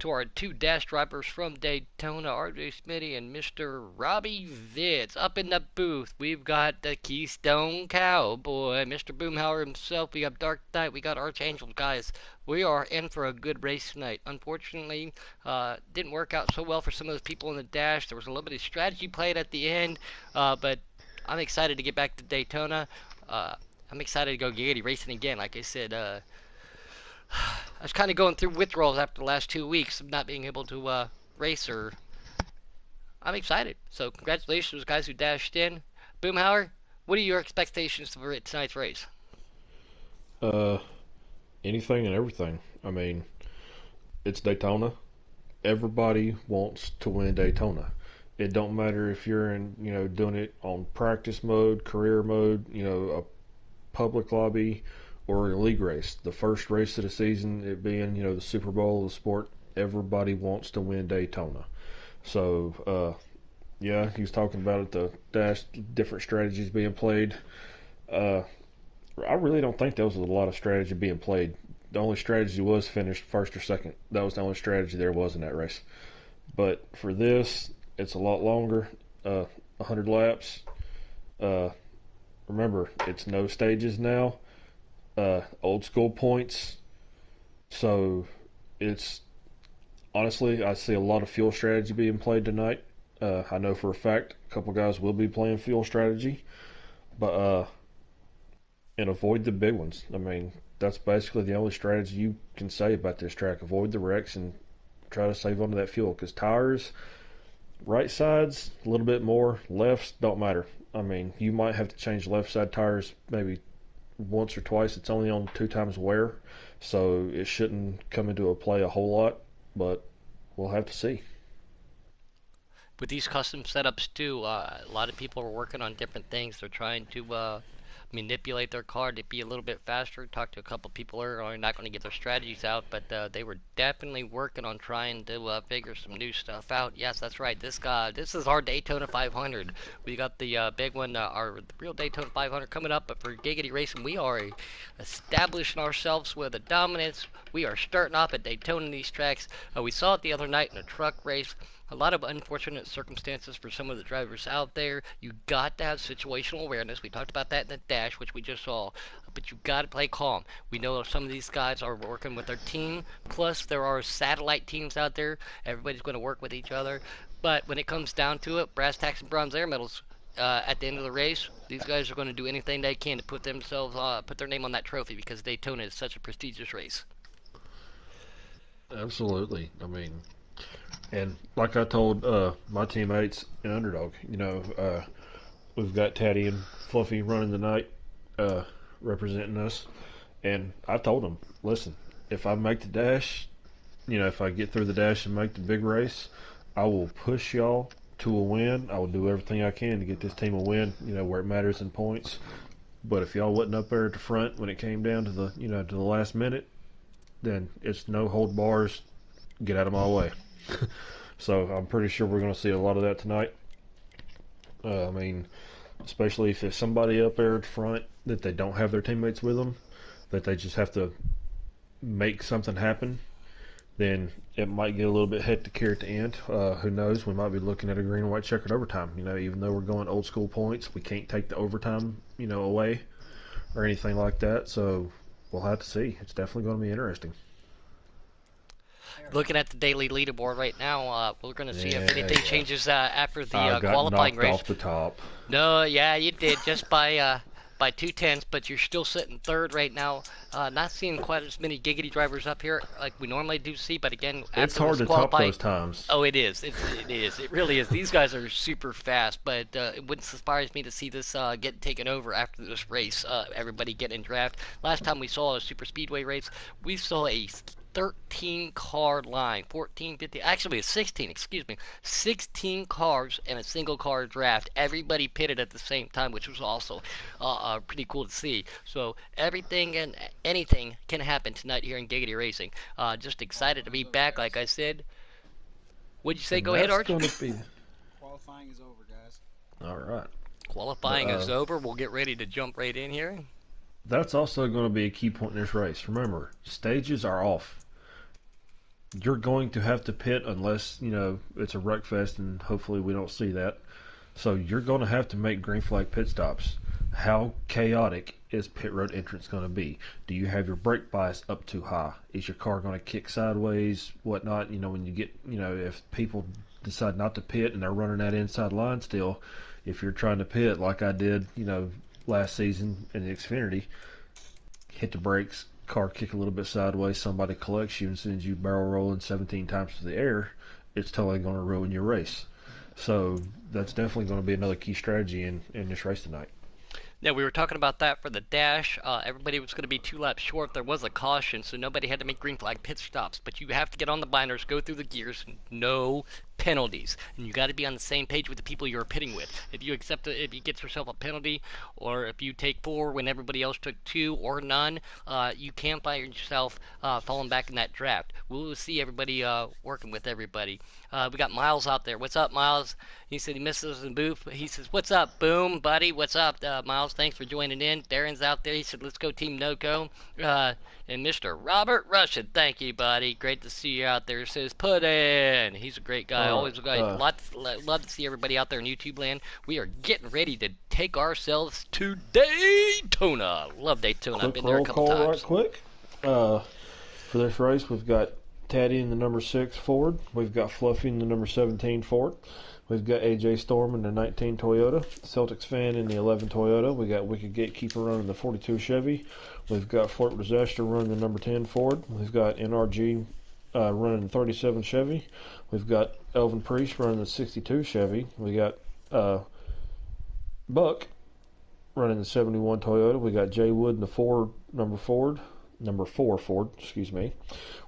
to our two dash drivers from Daytona, RJ Smitty and Mr. Robbie Vitz. Up in the booth, we've got the Keystone Cowboy, Mr. Boomhauer himself. We got Dark Knight, we got Archangel. Guys, we are in for a good race tonight. Unfortunately, didn't work out so well for some of those people in the dash. There was a little bit of strategy played at the end, but I'm excited to get back to Daytona. I'm excited to go giggity racing again. Like I said, I was kind of going through withdrawals after the last 2 weeks of not being able to race. Or I'm excited. So congratulations to those guys who dashed in. Boomhauer, what are your expectations for tonight's race? Uh, Anything and everything. I mean, it's Daytona. Everybody wants to win Daytona. It don't matter if you're in, doing it on practice mode, career mode, a public lobby, or a league race. The first race of the season, it being, the Super Bowl of the sport, everybody wants to win Daytona. So, yeah, he was talking about it, the dash, different strategies being played. Uh, I really don't think there was a lot of strategy being played. The only strategy was finish first or second. That was the only strategy there was in that race. But for this, it's a lot longer, 100 laps. Uh, Remember, it's no stages now, old school points. So it's honestly, I see a lot of fuel strategy being played tonight. I know for a fact a couple guys will be playing fuel strategy, but and avoid the big ones. I mean, that's basically the only strategy you can say about this track. Avoid the wrecks and try to save onto that fuel because tires, right sides, a little bit more, lefts, don't matter. I mean, you might have to change left side tires maybe once or twice. It's only on 2 times wear, so it shouldn't come into a play a whole lot, but we'll have to see. With these custom setups too, a lot of people are working on different things. They're trying to manipulate their car to be a little bit faster. Talked to a couple people earlier. I'm not going to get their strategies out, but they were definitely working on trying to figure some new stuff out. Yes, that's right. This is our Daytona 500. We got the big one, our real Daytona 500 coming up. But for Giggity Racing, we are establishing ourselves with a dominance. We are starting off at Daytona in these tracks. We saw it the other night in a truck race. A lot of unfortunate circumstances for some of the drivers out there. You got to have situational awareness. We talked about that in the dash, which we just saw. But you got to play calm. We know some of these guys are working with their team. Plus, there are satellite teams out there. Everybody's going to work with each other. But when it comes down to it, brass tacks and bronze air medals. At the end of the race, these guys are going to do anything they can to put their name on that trophy because Daytona is such a prestigious race. Absolutely. I mean, and like I told my teammates in Underdog, we've got Taddy and Fluffy running the night, representing us, and I told them, listen, if I make the dash, if I get through the dash and make the big race, I will push y'all to a win. I will do everything I can to get this team a win, where it matters in points. But if y'all wasn't up there at the front when it came down to the last minute, then it's no hold bars. Get out of my way. So I'm pretty sure we're going to see a lot of that tonight. I mean, especially if there's somebody up there at the front that they don't have their teammates with them, that they just have to make something happen, then it might get a little bit hectic here at the end. Who knows? We might be looking at a green and white checkered overtime. Even though we're going old school points, we can't take the overtime, away or anything like that. So we'll have to see. It's definitely going to be interesting. Looking at the daily leaderboard right now, we're going to see if Yeah, anything yeah. changes after the I got qualifying knocked race. off the top. No, yeah, you did just by 2/10, but you're still sitting third right now. Not seeing quite as many giggity drivers up here like we normally do see, but again, It's after hard this to top qualifying, those times. oh, it is. It is. It really is. These guys are super fast, but it wouldn't surprise me to see this get taken over after this race. Everybody getting in draft. Last time we saw a super speedway race, we saw a 13 car line, 14, 15, actually a 16, excuse me, 16 cars in a single car draft. Everybody pitted at the same time, which was also pretty cool to see. So everything and anything can happen tonight here in Giggity Racing. Just excited to be back, like I said. What'd you say? And Go ahead, that's Arch. going to be. Qualifying is over, guys. All right. But Qualifying is over. We'll get ready to jump right in here. that's also going to be a key point in this race. Remember, stages are off. you're going to have to pit unless it's a wreck fest, and hopefully we don't see that. So you're going to have to make green flag pit stops. How chaotic is pit road entrance going to be? Do you have your brake bias up too high? Is your car going to kick sideways, whatnot? When you get, if people decide not to pit and they're running that inside line still, if you're trying to pit like I did, last season in the Xfinity, hit the brakes, car kick a little bit sideways, somebody collects you and sends you barrel rolling 17 times to the air, it's totally going to ruin your race. So that's definitely going to be another key strategy in this race tonight. Yeah, we were talking about that for the dash. Everybody was going to be 2 laps short. There was a caution, so nobody had to make green flag pit stops. But you have to get on the binders, go through the gears, no penalties, and you got to be on the same page with the people you're pitting with. If you accept it, if you get yourself a penalty, or if you take 4 when everybody else took 2 or none, you can't find yourself falling back in that draft. We'll see everybody working with everybody. We got Miles out there. What's up, Miles? He said he misses the booth. He says, "What's up, Boom, buddy? What's up, Miles? Thanks for joining in." Darren's out there. He said, "Let's go, Team NoCo." And Mr. Robert Russian, thank you, buddy. Great to see you out there. Says, "Put in." He's a great guy. All Always a guy. right. Love to see everybody out there in YouTube land. We are getting ready to take ourselves to Daytona. Love Daytona. I've Quick been there a roll couple call, right times. quick. Uh, for this race, we've got Taddy in the number 6 Ford. We've got Fluffy in the number 17 Ford. We've got AJ Storm in the 19 Toyota. Celtics fan in the 11 Toyota. We got Wicked Gatekeeper running the 42 Chevy. We've got Fort Disaster running the number 10 Ford. We've got NRG running the 37 Chevy. We've got Elvin Priest running the 62 Chevy. We got Buck running the 71 Toyota. We got Jay Wood in the number 4 Ford, excuse me.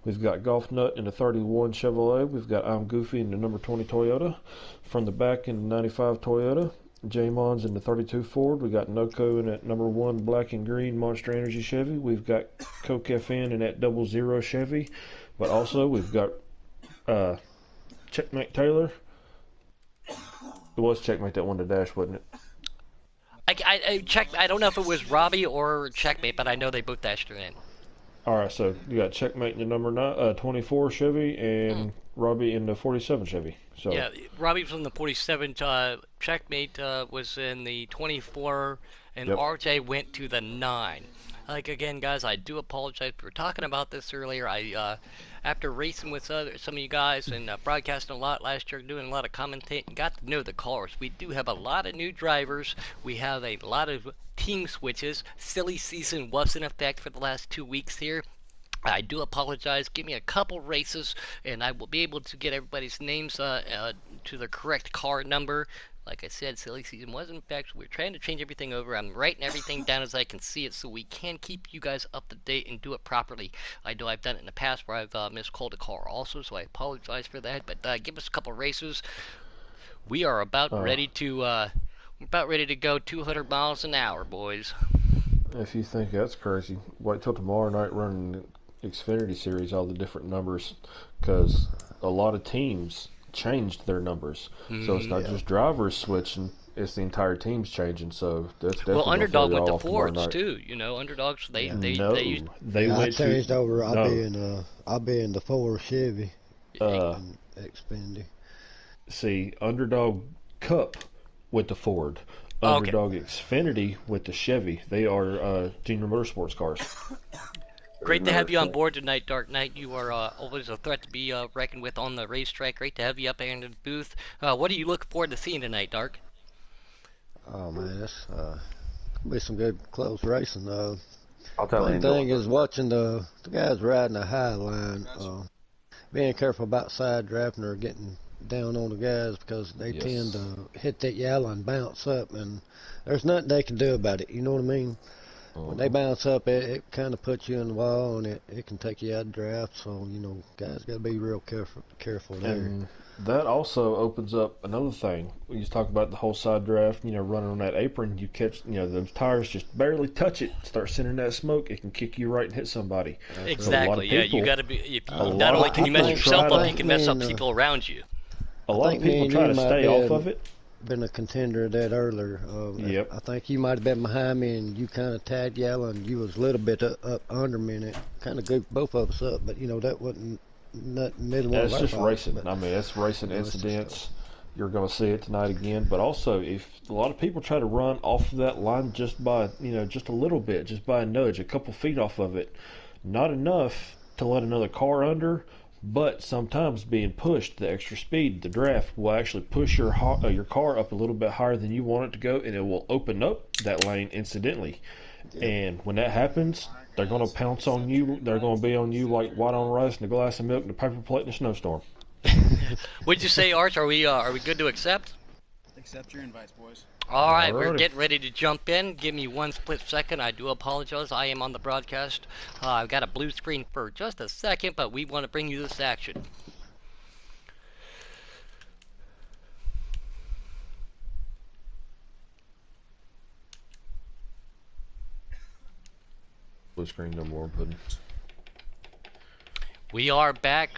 We've got Golf Nut in the 31 Chevrolet. We've got I'm Goofy in the number 20 Toyota. From the back in the 95 Toyota. J Mons in the 32 Ford. We got NoCo in that number 1 black and green Monster Energy Chevy. We've got Coke FN in that 00 Chevy. But also we've got Checkmate Taylor. It was Checkmate that won the dash, wasn't it? I checked. I don't know if it was Robbie or Checkmate, but I know they both dashed her in. All right, so you got Checkmate in the number 24 Chevy and Robbie in the 47 Chevy. So Yeah, Robbie was in the 47. Checkmate was in the 24, and yep. RJ went to the 9. Like again, guys, I do apologize. We were talking about this earlier. After racing with some of you guys and broadcasting a lot last year, doing a lot of commentating, got to know the cars. We do have a lot of new drivers. We have a lot of team switches. Silly season was in effect for the last 2 weeks here. I do apologize. Give me a couple races, and I will be able to get everybody's names to the correct car number. Like I said, silly season was in fact. We're trying to change everything over. I'm writing everything down as I can see it, so we can keep you guys up to date and do it properly. I know I've done it in the past where I've miscalled a car also, so I apologize for that. But give us a couple races. We are about ready to go 200 miles an hour, boys. If you think that's crazy, wait till tomorrow night running the Xfinity Series, all the different numbers, because a lot of teams changed their numbers. So it's not just drivers switching, it's the entire team's changing. So that's definitely Well, going to throw Underdog went y'all to off tomorrow Fords night. too. Underdogs No, they used. they Yeah, I went to changed over. no. I'll be in the 4 Chevy Uh, in Xfinity. see, Underdog Cup with the Ford. Oh, okay. Underdog Xfinity with the Chevy. They are junior motorsports cars. Great to have you on board tonight, Dark Knight. You are always a threat to be reckoned with on the racetrack. Great to have you up there in the booth. What are you looking forward to seeing tonight, Dark? Oh man, that's gonna be some good close racing. I'll tell One Angel. thing is watching the guys riding the high line, Gotcha. being careful about side drafting or getting down on the guys because they tend Yes. to hit that yellow and bounce up, and there's nothing they can do about it. You know what I mean? When they bounce up, it kind of puts you in the wall, and it can take you out of draft. So guys got to be real careful there. And that also opens up another thing. When you talk about the whole side draft, running on that apron, you catch, those tires just barely touch it, start sending that smoke, it can kick you right and hit somebody. Exactly. Yeah, you people- got to be. If you, a lot not only of can you mess people yourself try up, to- you can mess up Man, people around you. A lot of think me people and try you to might stay be off in- of it. Been a contender of that earlier. Yep. I think you might have been behind me and you kind of tagged yellow and you was a little bit up under me and it kind of goofed both of us up. But that wasn't not neither one of It's our just faults. racing. But I mean, it's racing it's just incidents. You're going to see it tonight again. But also, if a lot of people try to run off of that line just by, just a little bit, just by a nudge, a couple feet off of it, not enough to let another car under, but sometimes being pushed, the extra speed, the draft will actually push your car up a little bit higher than you want it to go, and it will open up that lane incidentally. yeah. And when that happens, All right, they're going to guys. pounce on Accept your you. They're going to invites. be on you Accept like your white on invites. rice and a glass of milk and a paper plate in a snowstorm. What'd you say, Arch? Are we good to accept? Accept your invites, boys. All right, we're Alrighty. getting ready to jump in. Give me one split second. I do apologize. I am on the broadcast. I've got a blue screen for just a second, but we want to bring you this action. Blue screen, no more pudding. We are back.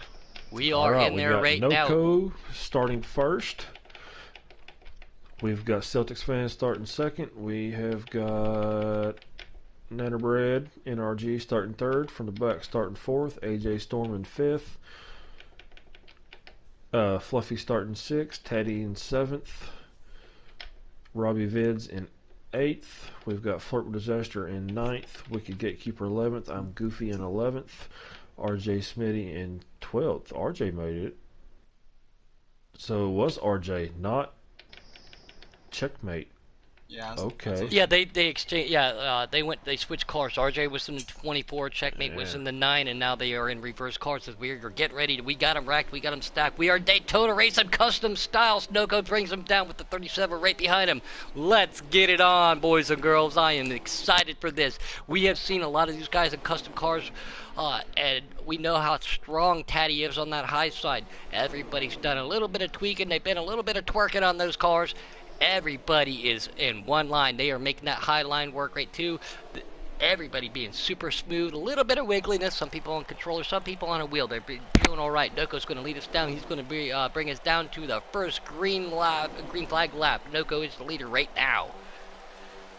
We All are right, in we there got right now. NOCO starting first. We've got Celtics fans starting second. We have got Nannerbread NRG starting third. From the back starting fourth. AJ Storm in fifth. Fluffy starting sixth. Teddy in seventh. Robbie Vids in eighth. We've got Flirt with Disaster in ninth. Wicked Gatekeeper 11th. I'm Goofy in 11th. RJ Smitty in 12th. RJ made it. So it was RJ, not Checkmate. Yeah, Okay. Yeah, they exchange. Yeah, they switched cars. RJ was in the 24, Checkmate was Yeah. in the 9, and now they are in reverse cars. As we're getting ready. We got them racked. We got them stacked. We are Daytona racing custom style. Snowco brings them down with the 37 right behind him. Let's get it on, boys and girls. I am excited for this. We have seen a lot of these guys in custom cars, and we know how strong Taddy is on that high side. Everybody's done a little bit of tweaking. They've been a little bit of twerking on those cars. Everybody is in one line. They are making that high line work right too. Everybody being super smooth. A little bit of wiggliness. Some people on controller, some people on a wheel. They're doing all right. Noco's going to lead us down. He's going to bring us down to the first green flag lap. Noco is the leader right now.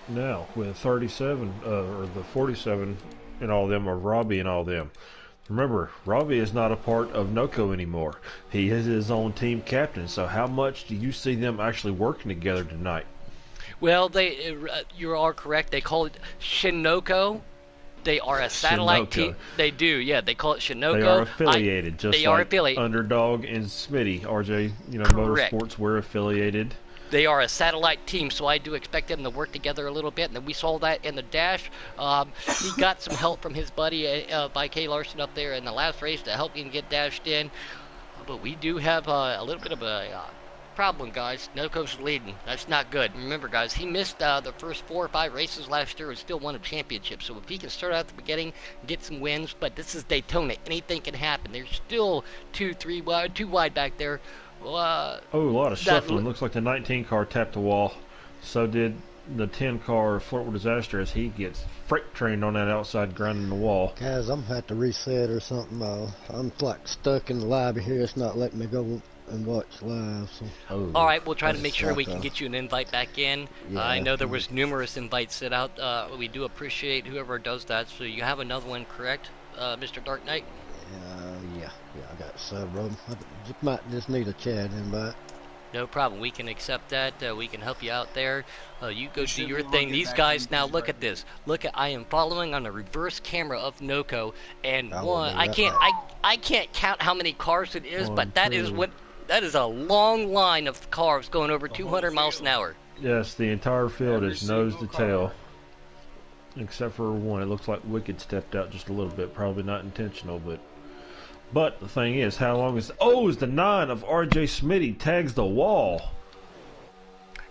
Now, with 37, or the 47 and all them, or Robbie and all them. Remember, Robbie is not a part of NOCO anymore. He is his own team captain. So how much do you see them actually working together tonight? Well, you are correct. They call it Shinoko. They are a satellite Shinoko. team. They do, yeah. They call it Shinoko. They are affiliated, just they like are affiliated. Underdog and Smitty. RJ, Correct. Motorsports, we're affiliated. They are a satellite team, so I do expect them to work together a little bit. And then we saw that in the dash. He got some help from his buddy by Kay Larson up there in the last race to help him get dashed in. But we do have a little bit of a problem, guys. Noco's leading. That's not good. Remember, guys, he missed the first 4 or 5 races last year and still won a championship. So if he can start out at the beginning, get some wins, but this is Daytona. Anything can happen. There's still 2 wide back there. A lot of shuffling. Looks like the 19 car tapped the wall. So did the 10 car Flirt with Disaster as he gets freight trained on that outside grinding the wall. guys, I'm gonna have to reset or something. I'm like stuck in the lobby here. It's not letting me go and watch live. So All right, we'll try to That's make sure we like can get you an invite back in. Yeah, I know there was numerous invites sent out. We do appreciate whoever does that. So you have another one, correct, Mr. Dark Knight? yeah, I got several of them. Might just need a chat invite. No problem. We can accept that. We can help you out there. You go do should your be able to thing. get These back guys, in now these look right at this. Look at, I am following on a reverse camera of Noco, and I will one, do I that. I can't count how many cars it is, One, but that is two. what, that is a long line of cars going over 200 miles an hour. Yes, the entire field Every is nose to single tail. car. Except for one. It looks like Wicked stepped out just a little bit. Probably not intentional, but... But the thing is, how long is... Oh, is the 9 of RJ Smitty tags the wall.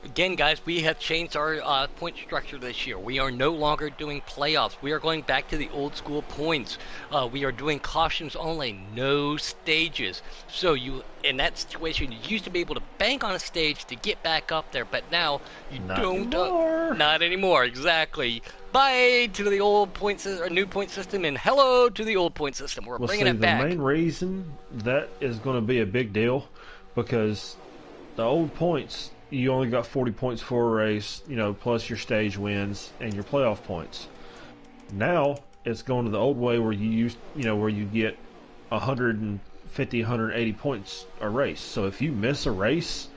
Again, guys, we have changed our point structure this year. We are no longer doing playoffs. We are going back to the old school points. We are doing cautions only, no stages. So you, in that situation, you used to be able to bank on a stage to get back up there, but now you Not don't. anymore. Not anymore, exactly. Bye to the old point system, or new point system, and hello to the old point system. We're Well, bringing see, it back. the main reason that is going to be a big deal, because the old points, you only got 40 points for a race, plus your stage wins and your playoff points. Now it's going to the old way where you get 100 and 150, 180 points a race. So if you miss a race,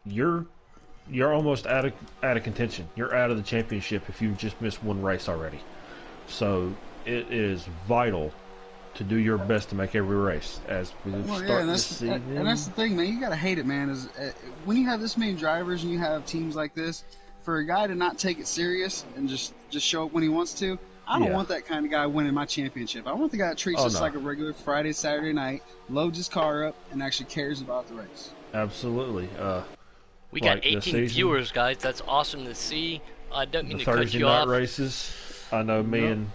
you're almost out of contention. You're out of the championship if you just missed one race already. So it is vital to do your best to make every race as we start this season. And that's the thing, man. You gotta hate it, man. Is when you have this many drivers and you have teams like this, for a guy to not take it serious and just show up when he wants to. I don't want that kind of guy winning my championship. I want the guy that treats us like a regular Friday, Saturday night, loads his car up, and actually cares about the race. Absolutely. We got 18 viewers, guys. That's awesome to see. I don't mean to cut Thursday you night off. Races. I know me and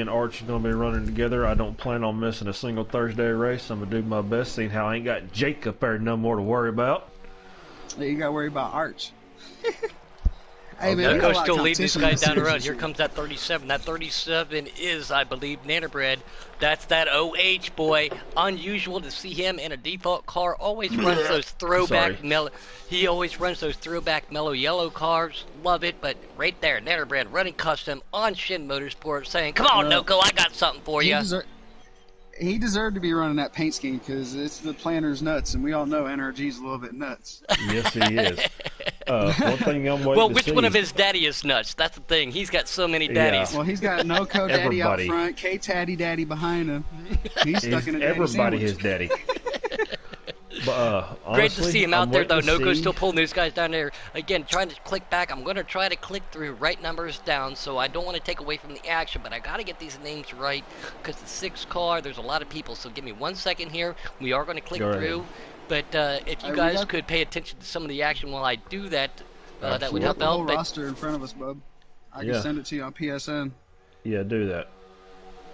Arch are gonna be running together. I don't plan on missing a single Thursday race. I'm gonna do my best, seeing how I ain't got Jake up there no more to worry about. Yeah, you gotta worry about Arch. Hey, man, Noco's still leading these guys down the road. Here comes that 37. That 37 is, I believe, Nanobread. That's that OH boy. Unusual to see him in a default car. Always runs those throwback mellow. He always runs those throwback mellow yellow cars. Love it. But right there, Nanobread running custom on Shin Motorsport, saying, "Come on, Noco, I got something for you." He deserved to be running that paint scheme because it's the planner's nuts, and we all know NRG's a little bit nuts. Yes, he is. One thing I'm waiting to see. Well, which one of his daddy is nuts? That's the thing. He's got so many daddies. Well, he's got Noco Daddy out front, K-Taddy Daddy behind him. He's stuck in a daddy everybody sandwich. his daddy. But, honestly, great to see him out there, though. Noco's see. still pulling these guys down there. Again, trying to click back. I'm going to try to click through right numbers down, so I don't want to take away from the action, but I got to get these names right because the 6th car, there's a lot of people, so give me 1 second here. We are going to click through, but if you guys could pay attention to some of the action while I do that, that would help the whole out. roster in front of us, bub. I can send it to you on PSN. Yeah, do that.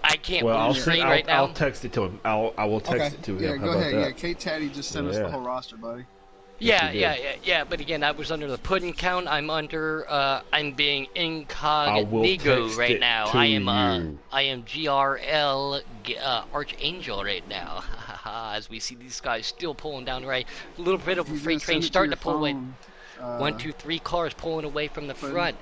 I can't Well, move screen right now. I'll text it to him. I will text it to him. Yeah, How go about ahead. that? Yeah, K-Taddy just sent us the whole roster, buddy. Yeah. But again, I was under the pudding count. I'm under. I'm being incognito right now. I am GRL Archangel right now. As we see these guys still pulling down the right. A little bit of a freight train starting to pull away. 1, 2, 3 cars pulling away from the front.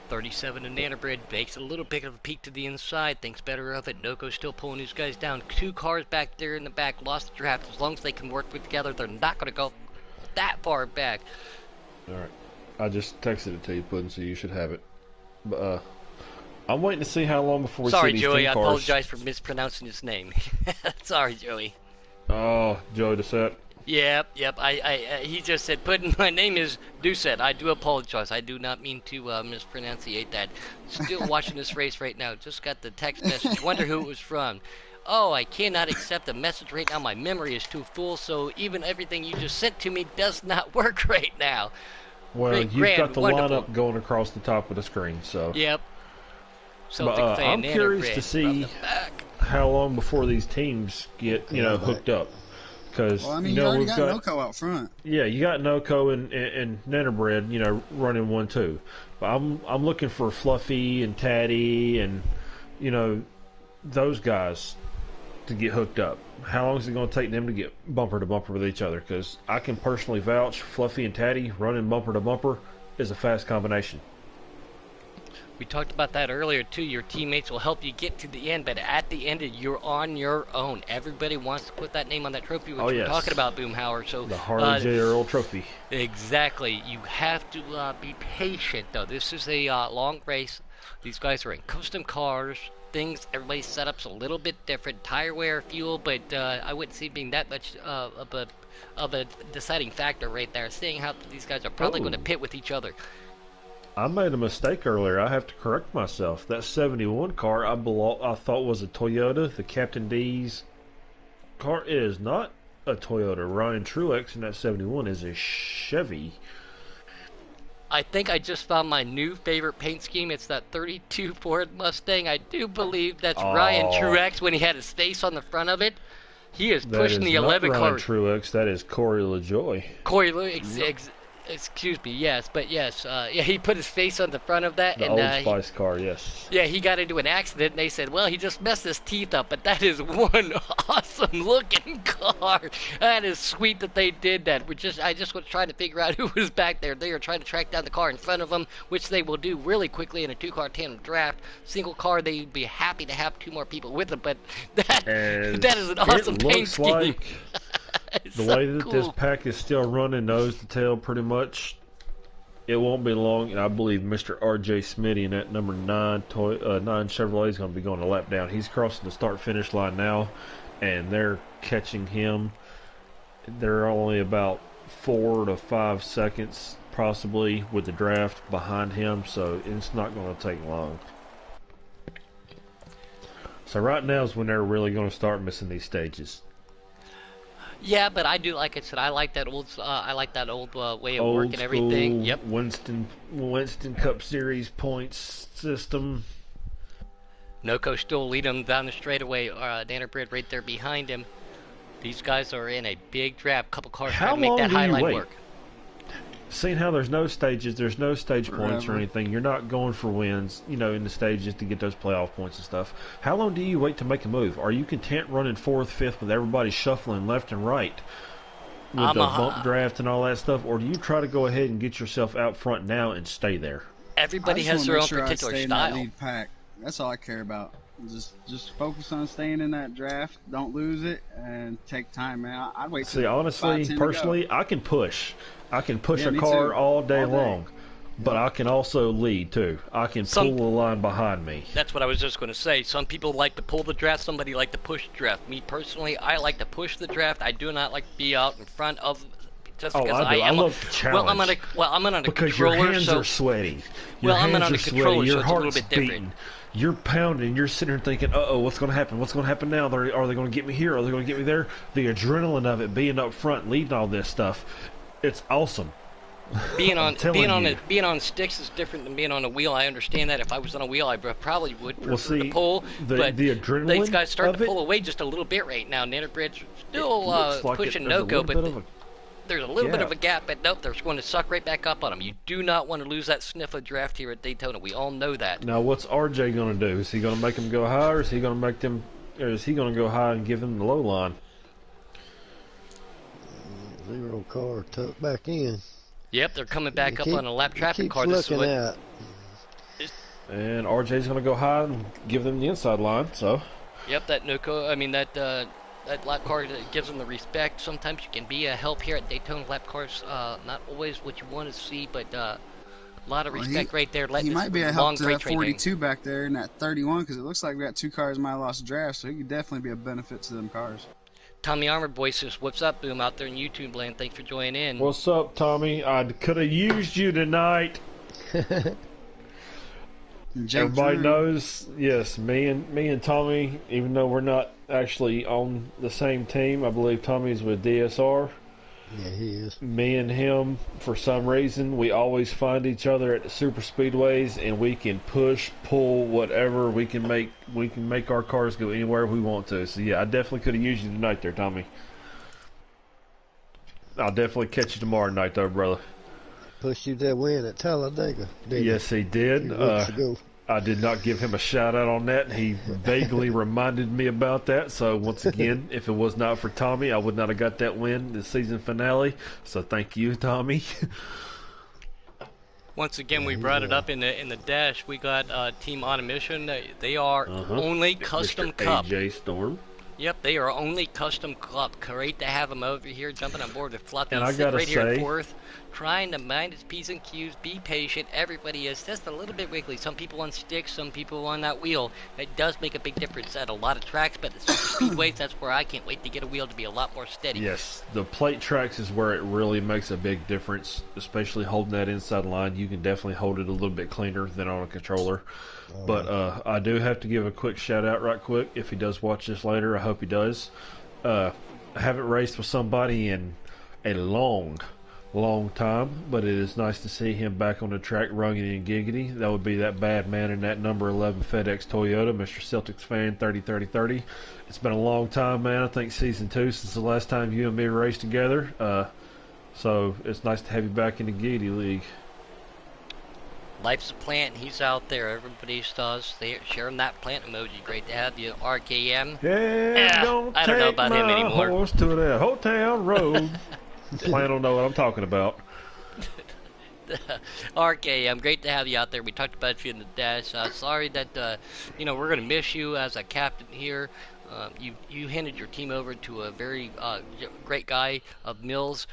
37 and Nanobread makes a little bit of a peek to the inside, thinks better of it. Noco's still pulling these guys down. 2 cars back there in the back, lost the draft. As long as they can work together, they're not going to go that far back. Alright. I just texted it to you, Puddin', so you should have it. But, I'm waiting to see how long before we Sorry, see these Joey, team I cars. apologize for mispronouncing his name. Sorry, Joey. Oh, Joey Doucette. Yep. He just said, Puddin', my name is Doucette. I do apologize. I do not mean to mispronunciate that. Still watching this race right now. Just got the text message. Wonder who it was from. Oh, I cannot accept the message right now. My memory is too full, so even everything you just sent to me does not work right now. Well, you've Grand, got the wonderful. lineup going across the top of the screen, so. Yep. But, I'm curious to see how long before these teams get, hooked up. Because, well, I mean, you already got Noco out front. Yeah, you got Noco and Nanobread, running 1-2. But I'm looking for Fluffy and Taddy and, those guys to get hooked up. How long is it going to take them to get bumper to bumper with each other? Because I can personally vouch Fluffy and Taddy running bumper to bumper is a fast combination. We talked about that earlier, too. Your teammates will help you get to the end, but at the end, you're on your own. Everybody wants to put that name on that trophy, which we're talking about, Boomhauer. So, the Harley J. Earl Trophy. Exactly. You have to be patient, though. This is a long race. These guys are in custom cars. Everybody's setup's a little bit different. Tire wear, fuel, but I wouldn't see it being that much of a deciding factor right there. Seeing how these guys are probably going to pit with each other. I made a mistake earlier. I have to correct myself. That 71 car I thought was a Toyota. The Captain D's car is not a Toyota. Ryan Truex in that 71 is a Chevy. I think I just found my new favorite paint scheme. It's that 32 Ford Mustang. I do believe that's Ryan Truex when he had his face on the front of it. He is pushing the 11 car. That is not Ryan Truex. That is Corey LaJoy. Corey, Excuse me, yes, but yes, yeah, he put his face on the front of that, The and Old Spice car, yes. yeah, he got into an accident, and they said, well, he just messed his teeth up, but that is one awesome looking car. That is sweet that they did that. I just was trying to figure out who was back there. They are trying to track down the car in front of them, which they will do really quickly in a two-car tandem draft. Single car, they'd be happy to have two more people with them, but that is an awesome it paint looks scheme. like the so way that cool. this pack is still running nose to tail pretty much, it won't be long, and I believe Mr. R.J. Smitty in that number 9 Chevrolet is going to be going a lap down. He's crossing the start-finish line now, and they're catching him. They're only about 4 to 5 seconds, possibly, with the draft behind him, so it's not going to take long. So right now is when they're really going to start missing these stages. Yeah, but I do, like I said, I like that old way of Old working everything. school Yep. Winston Cup Series points system. Noco still lead him down the straightaway. Dannerbred right there behind him. These guys are in a big draft. Couple cars How trying to make long that do you highlight wait? work. Seeing how there's no stages, there's no stage points or Forever. anything. You're not going for wins, in the stages to get those playoff points and stuff. How long do you wait to make a move? Are you content running fourth, fifth with everybody shuffling left and right with the bump draft and all that stuff, or do you try to go ahead and get yourself out front now and stay there? Everybody has their own particular stay in style. that lead pack. That's all I care about. Just focus on staying in that draft. Don't lose it, and take time, man. I'd wait. See, till honestly, 5-10 to personally, I can push. I can push Yeah, a me car too. all day All day. long, but I can also lead too. I can pull the line behind me. That's what I was just going to say. Some people like to pull the draft. Somebody like to push the draft. Me personally, I like to push the draft. I do not like to be out in front of. Just Oh, because I do. I am. love the challenge. I'm on a Because your controller, hands so are sweaty. Your Well, I'm hands on are a sweaty. controller, Your so it's a little heart's bit different. beating. You're pounding. You're sitting there thinking, "Uh-oh, what's going to happen? What's going to happen now? Are they going to get me here? Are they going to get me there?" The adrenaline of it, being up front, leading all this stuff, it's awesome. being I'm telling you. being on sticks is different than being on a wheel. I understand that. If I was on a wheel, I probably would prefer Well, see, to pull. But the adrenaline these guys starting of to it, pull away just a little bit right now. Nanobridge still it looks like pushing there's a Noco, little but bit of a there's a little bit of gap. a gap. But nope, they're going to suck right back up on them. You do not want to lose that sniff of draft here at Daytona. We all know that. Now, what's RJ going to do? Is he going to make them go high, or is he going to make them? Or is he going to go high and give them the low line? Zero car tucked back in. Yep, they're coming back up on a lap traffic Keeps car. This is looking what, out. And RJ's going to go high and give them the inside line. So, Yep, that Noco. I mean that lap car gives them the respect. Sometimes you can be a help here at Daytona. Lap cars, not always what you want to see, but a lot of respect right there. He might be a long help to freight that train 42 back there in that 31 because it looks like we got two cars in my lost draft, so he could definitely be a benefit to them cars. Tommy Armored Boy says, "What's up, Boom, out there in YouTube land? Thanks for joining in." what's up, Tommy? I could have used you tonight. And Jake Everybody Drew, knows, yes, me and Tommy, even though we're not actually on the same team, I believe Tommy's with DSR. Yeah, he is. Me and him, for some reason, we always find each other at the super speedways, and we can push, pull, whatever. We can make our cars go anywhere we want to. So yeah, I definitely could have used you tonight there, Tommy. I'll definitely catch you tomorrow night, though, brother. Pushed you that win at Talladega. Didn't Yes, he did. he? A few weeks ago. I did not give him a shout out on that. He vaguely reminded me about that. So once again, if it was not for Tommy, I would not have got that win, the season finale. So thank you, Tommy. Once again, we brought it up in the dash. We got Team On a Mission. They are only custom Mr. cup. AJ Storm. Yep, they are only custom cup. Great to have them over here, jumping on board with Fluffy. And I sitting gotta right here in say- fourth, trying to mind his P's and Q's, be patient. Everybody is just a little bit wiggly. Some people on sticks, some people on that wheel. It does make a big difference at a lot of tracks, but at super speedways, that's where I can't wait to get a wheel to be a lot more steady. Yes, the plate tracks is where it really makes a big difference, especially holding that inside line. You can definitely hold it a little bit cleaner than on a controller. But I do have to give a quick shout out right quick. If he does watch this later, I hope he does. I haven't raced with somebody in a long time, but it is nice to see him back on the track running and giggity. That would be that bad man in that number 11 FedEx Toyota, Mr. Celtics fan 30-30-30. It's been a long time, man. I think season 2 since the last time you and me raced together. So it's nice to have you back in the Giddy League. Life's a plant. He's out there. Everybody's sharing that plant emoji. Great to have you, RKM. Yeah, don't I don't know take about him my anymore. horse to that Hotel Road. Plant will know what I'm talking about. RKM, great to have you out there. We talked about you in the dash. Sorry that we're going to miss you as a captain here. You handed your team over to a very great guy of Mills.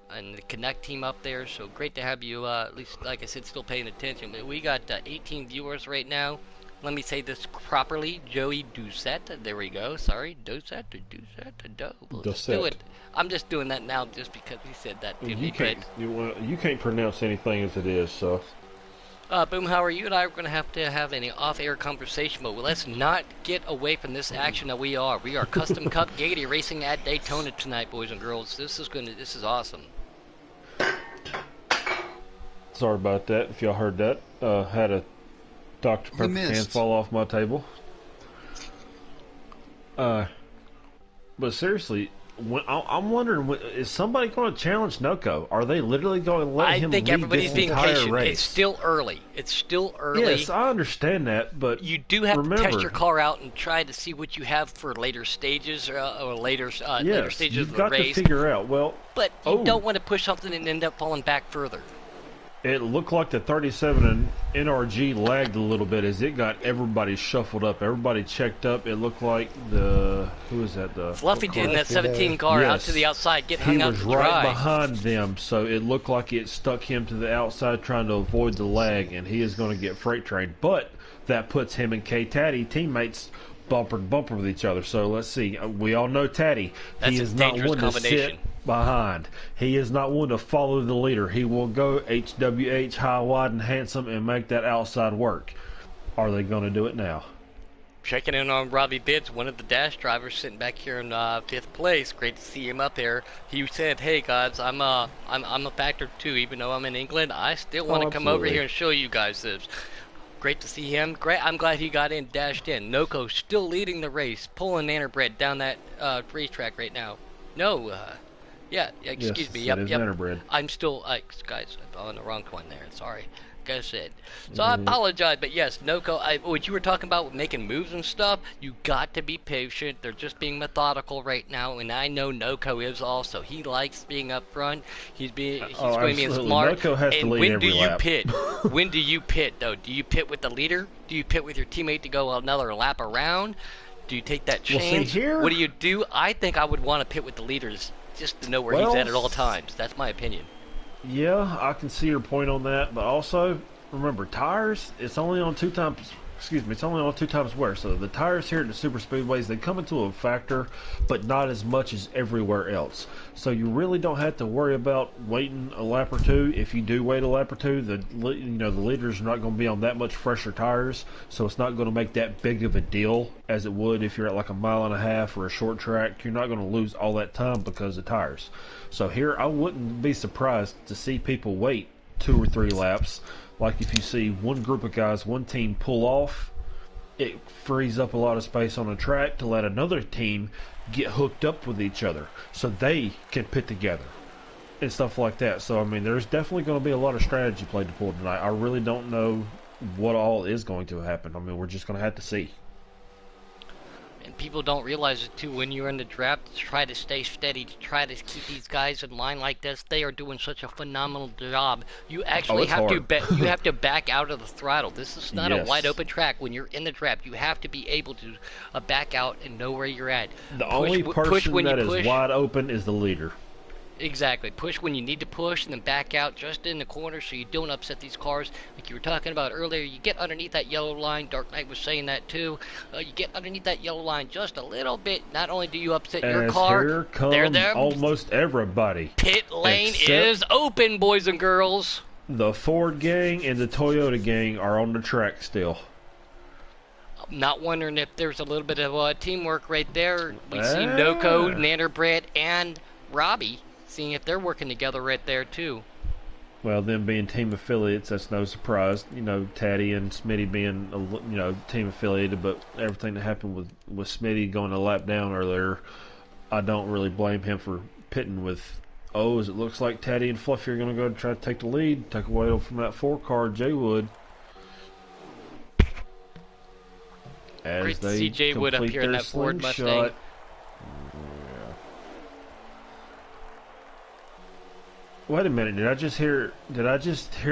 And the Connect team up there. So great to have you, at least, like I said, still paying attention. But we got 18 viewers right now. Let me say this properly. Joey Doucette. There we go. Sorry. Doucette or Doucette? We'll just do it. I'm just doing that now just because he said that to me. You can't pronounce anything as it is, so. Boomhauer, you and I are going to have an off-air conversation, but let's not get away from this action that we are. We are Custom Cup Gator racing at Daytona tonight, boys and girls. This is awesome. Sorry about that. If y'all heard that, had a Dr. Pepper can fall off my table. But seriously, I'm wondering, is somebody going to challenge Noko? Are they literally going to let him lead this entire race? It's still early. Yes, I understand that, but you do have to test your car out and try to see what you have for later stages or later stages of the race. You've got to figure out. But you don't want to push something and end up falling back further. It looked like the 37 and NRG lagged a little bit as it got everybody shuffled up. Everybody checked up. It looked like who is that? The Fluffy did in that 17 car out to the outside, getting hung out to dry. He was right behind them, so it looked like it stuck him to the outside trying to avoid the lag, and he is going to get freight trained. But that puts him and K-Taddy teammates bumper to bumper with each other. So let's see. We all know Taddy. He is not one to sit behind. He is not one to follow the leader. He will go HWH, high, wide, and handsome and make that outside work. Are they going to do it now? Checking in on Robbie Bidds, one of the dash drivers sitting back here in 5th place. Great to see him up there. He said, "Hey guys, I'm a factor too. Even though I'm in England, I still want to come over here and show you guys this." Great to see him. Great. I'm glad he got in, dashed in. Noko still leading the race, pulling Nannerbred down that racetrack right now. No, excuse me. Yep. Nannerbred. I'm still, guys, I'm on the wrong one there. Sorry. Like I said. So I apologize, but yes, Noko, what you were talking about with making moves and stuff, you got to be patient. They're just being methodical right now, and I know Noko is also. He likes being up front. He's going to be smart. Noko has to lead every lap. Pit? When do you pit, though? Do you pit with the leader? Do you pit with your teammate to go another lap around? Do you take that chance? What do you do? I think I would want to pit with the leaders just to know where he's at all times. That's my opinion. Yeah, I can see your point on that, but also remember tires. It's only on two times. It's only on 2 times wear. So the tires here at the super speedways, they come into a factor, but not as much as everywhere else. So you really don't have to worry about waiting a lap or two. If you do wait a lap or two, the leaders are not going to be on that much fresher tires, so it's not going to make that big of a deal as it would if you're at like a mile and a half or a short track. You're not going to lose all that time because of tires. So here, I wouldn't be surprised to see people wait 2 or 3 laps. Like if you see one group of guys, one team pull off, it frees up a lot of space on the track to let another team get hooked up with each other so they can pit together and stuff like that. So, I mean, there's definitely going to be a lot of strategy played to pull tonight. I really don't know what all is going to happen. I mean, we're just going to have to see. And people don't realize it too. When you're in the draft, to try to stay steady, to try to keep these guys in line like this, they are doing such a phenomenal job. You actually have to back out of the throttle. This is not a wide open track. When you're in the draft, you have to be able to back out and know where you're at. The only person that is wide open is the leader. Exactly. Push when you need to push, and then back out just in the corner so you don't upset these cars. Like you were talking about earlier, you get underneath that yellow line. Dark Knight was saying that too. You get underneath that yellow line just a little bit. Not only do you upset your car, here comes almost everybody. Pit lane is open, boys and girls. The Ford gang and the Toyota gang are on the track still. I'm not wondering if there's a little bit of teamwork right there. We see Noko, Nannerbred, and Robbie. Seeing if they're working together right there too. Well, them being team affiliates, that's no surprise. You know, Taddy and Smitty being team affiliated, but everything that happened with Smitty going a lap down earlier, I don't really blame him for pitting with Oh, as it looks like Taddy and Fluffy are going to go try to take the lead. Take away from that 4 car, Jay Wood. As Great to they see Jay Wood up complete here in their that Ford Mustang. slingshot. Wait a minute, did I just hear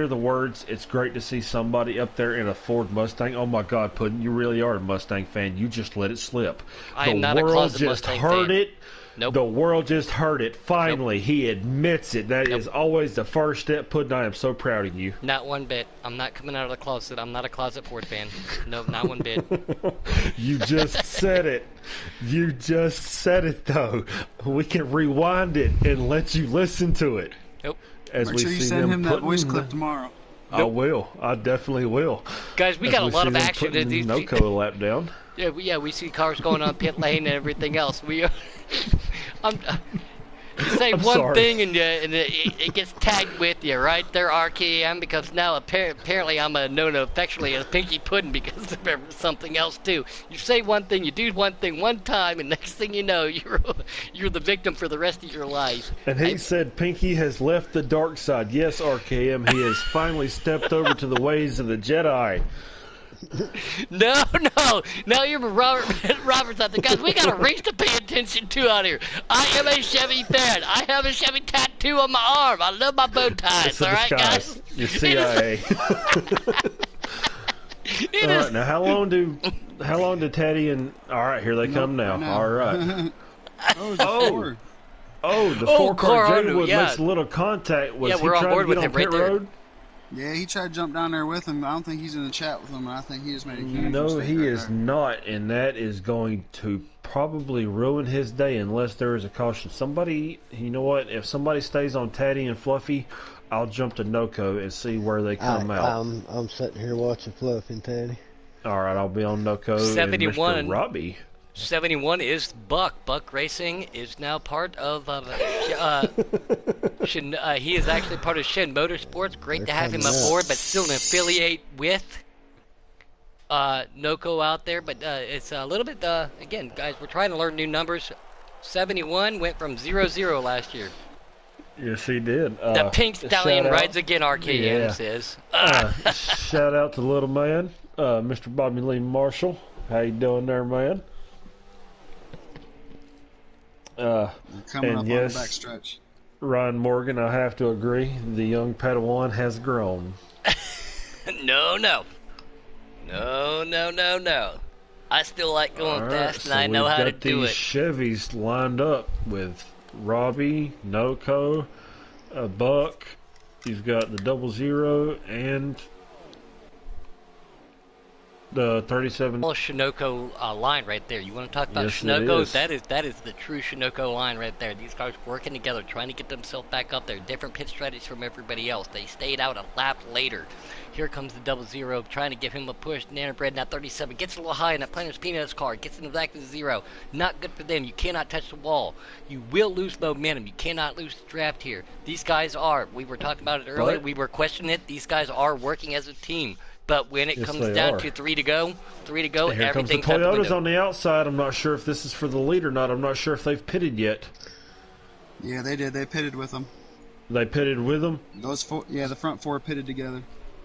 the words, it's great to see somebody up there in a Ford Mustang? Oh my God, Puddin', you really are a Mustang fan. You just let it slip. I am not a closet Mustang fan. It. Nope. The world just heard it. Finally, Nope. he admits it. That Nope. is always the first step, Puddin'. I am so proud of you. Not one bit. I'm not coming out of the closet. I'm not a closet Ford fan. No, not one bit. You just said it. You just said it, though. We can rewind it and let you listen to it. Nope. As Make we sure you see send them him that putting voice clip tomorrow. I will. I definitely will. Guys, we As got a lot see of them action. putting These, Noco lap down. yeah, we see cars going on pit lane and everything else. We are. I'm. You say I'm one sorry. thing and it gets tagged with you, right there, RKM, because now apparently I'm known affectionately as Pinky Puddin' because of something else too. You say one thing, you do one thing one time, and next thing you know, you're the victim for the rest of your life. And he said Pinky has left the dark side. Yes, RKM, he has finally stepped over to the ways of the Jedi. No, you're Robert's out there. Guys, we got a race to pay attention to out here. I am a Chevy fan. I have a Chevy tattoo on my arm. I love my bow ties, It's a alright, disguise. guys? You're CIA. All right, now how long do Teddy and all right, here they come now. No. All right. Oh, The Oh, 4 car Car Jaywood yeah. makes a little contact. Was Yeah, he we're on trying board to get with on him right pit there. road? yeah, he tried to jump down there with him. I don't think he's in the chat with him. I think he just made a huge No, mistake he right is there. not, and that is going to probably ruin his day unless there is a caution. Somebody, you know what? If somebody stays on Taddy and Fluffy, I'll jump to Noco and see where they come out. I'm sitting here watching Fluffy and Teddy. All right, I'll be on Noco 71. and Mr. Robbie. 71 is Buck. Buck Racing is now part of. He is actually part of Shin Motorsports. Great They're to have him coming up. aboard, but still an affiliate with Noco out there. But it's a little bit. Again, guys, we're trying to learn new numbers. 71 went from 0-0 last year. Yes, he did. The Pink Stallion shout out. rides again. RKM Yeah. says. Shout out to little man, Mr. Bobby Lee Marshall. How you doing there, man? Coming and up yes, on the backstretch. Ryan Morgan, I have to agree. The young Padawan has grown. No. I still like going All fast, right, and I know we've how to got do these it. Chevys lined up with Robbie, Noco, Buck. You've got the 00 and the 37. Well, Shinoko line right there. You want to talk about Yes, it Shinoko? is. That is the true Shinoko line right there. These guys working together, trying to get themselves back up there. Different pit strategies from everybody else. They stayed out a lap later. Here comes the 00, trying to give him a push. Nanobread now 37 gets a little high in that Planners Peanuts car. Gets in the back of the 0. Not good for them. You cannot touch the wall. You will lose momentum. You cannot lose the draft here. These guys are. We were talking about it earlier. But- we were questioning it. These guys are working as a team. But when it Yes, comes they down are. to three to go, Here comes the everything's out the Toyotas window. on the outside. I'm not sure if this is for the lead or not. I'm not sure if they've pitted yet. Yeah, they did. They pitted with him. They pitted with them. Those four, yeah, the front four pitted together.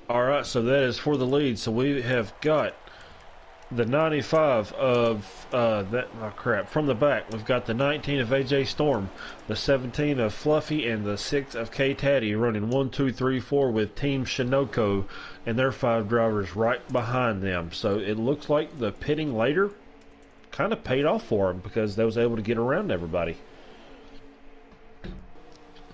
All right, so that is for the lead. So we have got the 95 of from the back. We've got the 19 of AJ Storm, the 17 of Fluffy, and the 6 of K Taddy running 1, 2, 3, 4 with Team Shinoko and their 5 drivers right behind them. So it looks like the pitting later kind of paid off for them because they was able to get around everybody.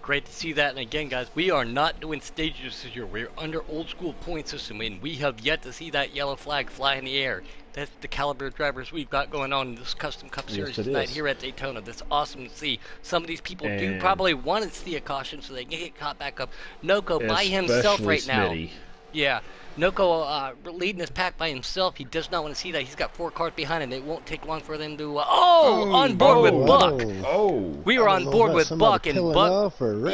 Great to see that. And again, guys, we are not doing stages this year. We're under old school point system, and we have yet to see that yellow flag fly in the air. That's the caliber of drivers we've got going on in this Custom Cup Series it tonight is. here at Daytona. That's awesome to see. Some of these people do And- probably want to see a caution so they can get caught back up. Noko by himself Especially right now. Smitty. Yeah, Noko leading his pack by himself. He does not want to see that. He's got 4 cars behind him. It won't take long for them to. On board with Buck. We were I on don't know board about with somebody Buck and peeling Buck. off or wreck.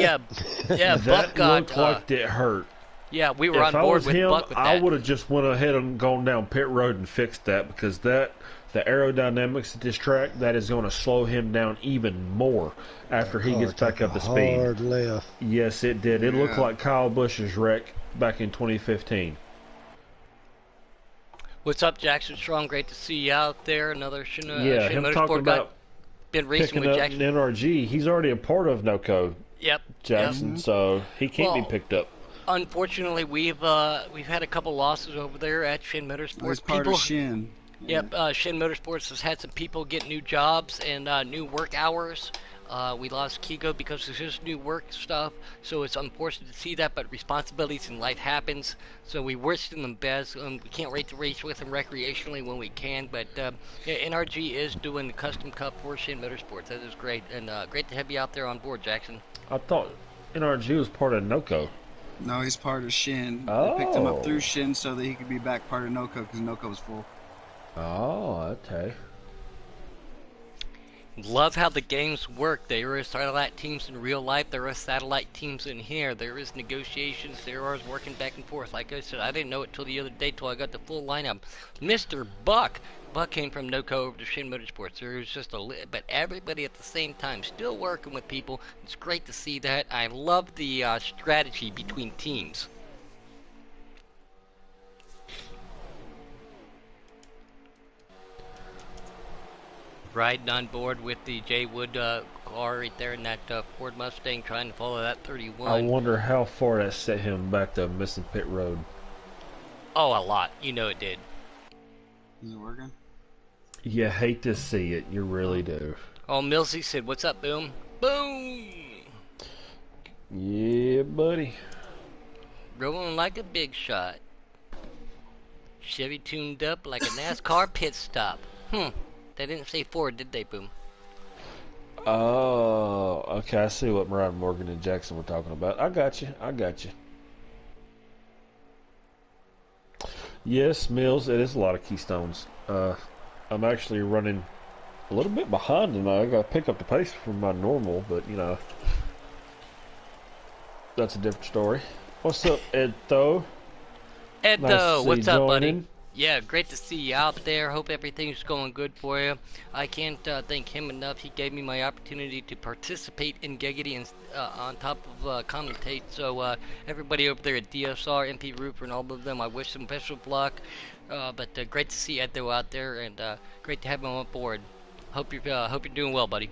Yeah, That Buck got. looked like it hurt. Yeah, we were If on I board was with him, Buck with I that. would have just went ahead and gone down pit road and fixed that, because the aerodynamics at this track, that is going to slow him down even more That after he car gets took back a up to speed. hard left. Yes, it did. It looked Yeah. like Kyle Busch's wreck back in 2015. What's up, Jackson Strong? Great to see you out there. Another Shin Yeah, him talking Motorsport guy. about Been racing picking with up an Jackson. NRG. He's already a part of NOCO, Yep. Yep. Jackson, so he can't be Well, picked up. unfortunately, we've had a couple losses over there at Shin Well, he's Motorsports. part of Shin. Yep, Shin Motorsports has had some people get new jobs and new work hours. We lost Kigo because of his new work stuff, so it's unfortunate to see that, but responsibilities in life happens, so we wish them the best. We can't wait to race with them recreationally when we can, but yeah, NRG is doing the Custom Cup for Shin Motorsports. That is great, and great to have you out there on board, Jackson. I thought NRG was part of NOCO. No, he's part of Shin. Oh. They picked him up through Shin so that he could be back part of NOCO because NOCO was full. Oh, okay. Love how the games work. There are satellite teams in real life. There are satellite teams in here. There is negotiations. There are working back and forth. Like I said, I didn't know it till the other day, till I got the full lineup. Mr. Buck. Buck came from NOCO over to Shin Motorsports. There was just but everybody at the same time still working with people. It's great to see that. I love the strategy between teams. Riding on board with the Jay Wood car right there in that Ford Mustang, trying to follow that 31. I wonder how far that set him back to missing pit road. Oh, a lot. You know it did. Is it working? You hate to see it. You really do. Oh, Millsy said, "What's up, Boom?" Boom! Yeah, buddy. Rolling like a big shot. Chevy tuned up like a NASCAR pit stop. They didn't say Ford, did they, Boom? Oh, okay. I see what Mariah Morgan and Jackson were talking about. I got you. Yes, Mills, it is a lot of keystones. I'm actually running a little bit behind tonight. I got to pick up the pace from my normal, but, that's a different story. What's up, Ed Tho? Ed, Nice to see what's you up, buddy? joining. Yeah, great to see you out there. Hope everything's going good for you. I can't thank him enough. He gave me my opportunity to participate in Giggity and on top of commentate. So everybody over there at DSR, MP Roofer, and all of them, I wish them best of luck. But great to see Edo out there, and great to have him on board. Hope you're doing well, buddy.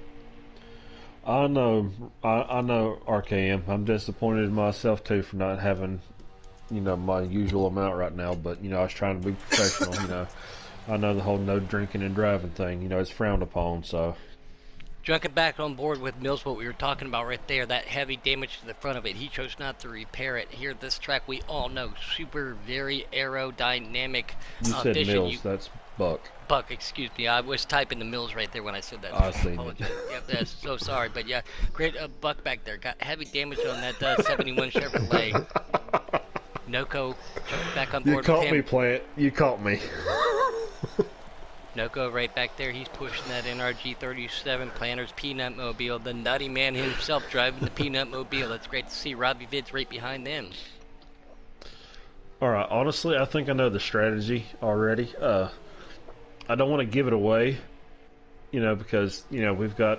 I know, RKM. I'm disappointed in myself, too, for not having my usual amount right now, but, I was trying to be professional, I know the whole no drinking and driving thing, it's frowned upon, so. Jumping back on board with Mills, what we were talking about right there, that heavy damage to the front of it, he chose not to repair it. Here, this track, we all know, super, very aerodynamic. You said vision. Mills, that's Buck. Buck, excuse me, I was typing the Mills right there when I said that. I seen it. Yep, that's so sorry, but yeah, great Buck back there. Got heavy damage on that 71 Chevrolet. NOCO back on board You caught with him. me, Plant. You caught me. NOCO right back there. He's pushing that NRG 37 Planner's Peanut Mobile. The nutty man himself driving the Peanut Mobile. That's great to see. Robbie Vid's right behind them. All right. Honestly, I think I know the strategy already. I don't want to give it away, because we've got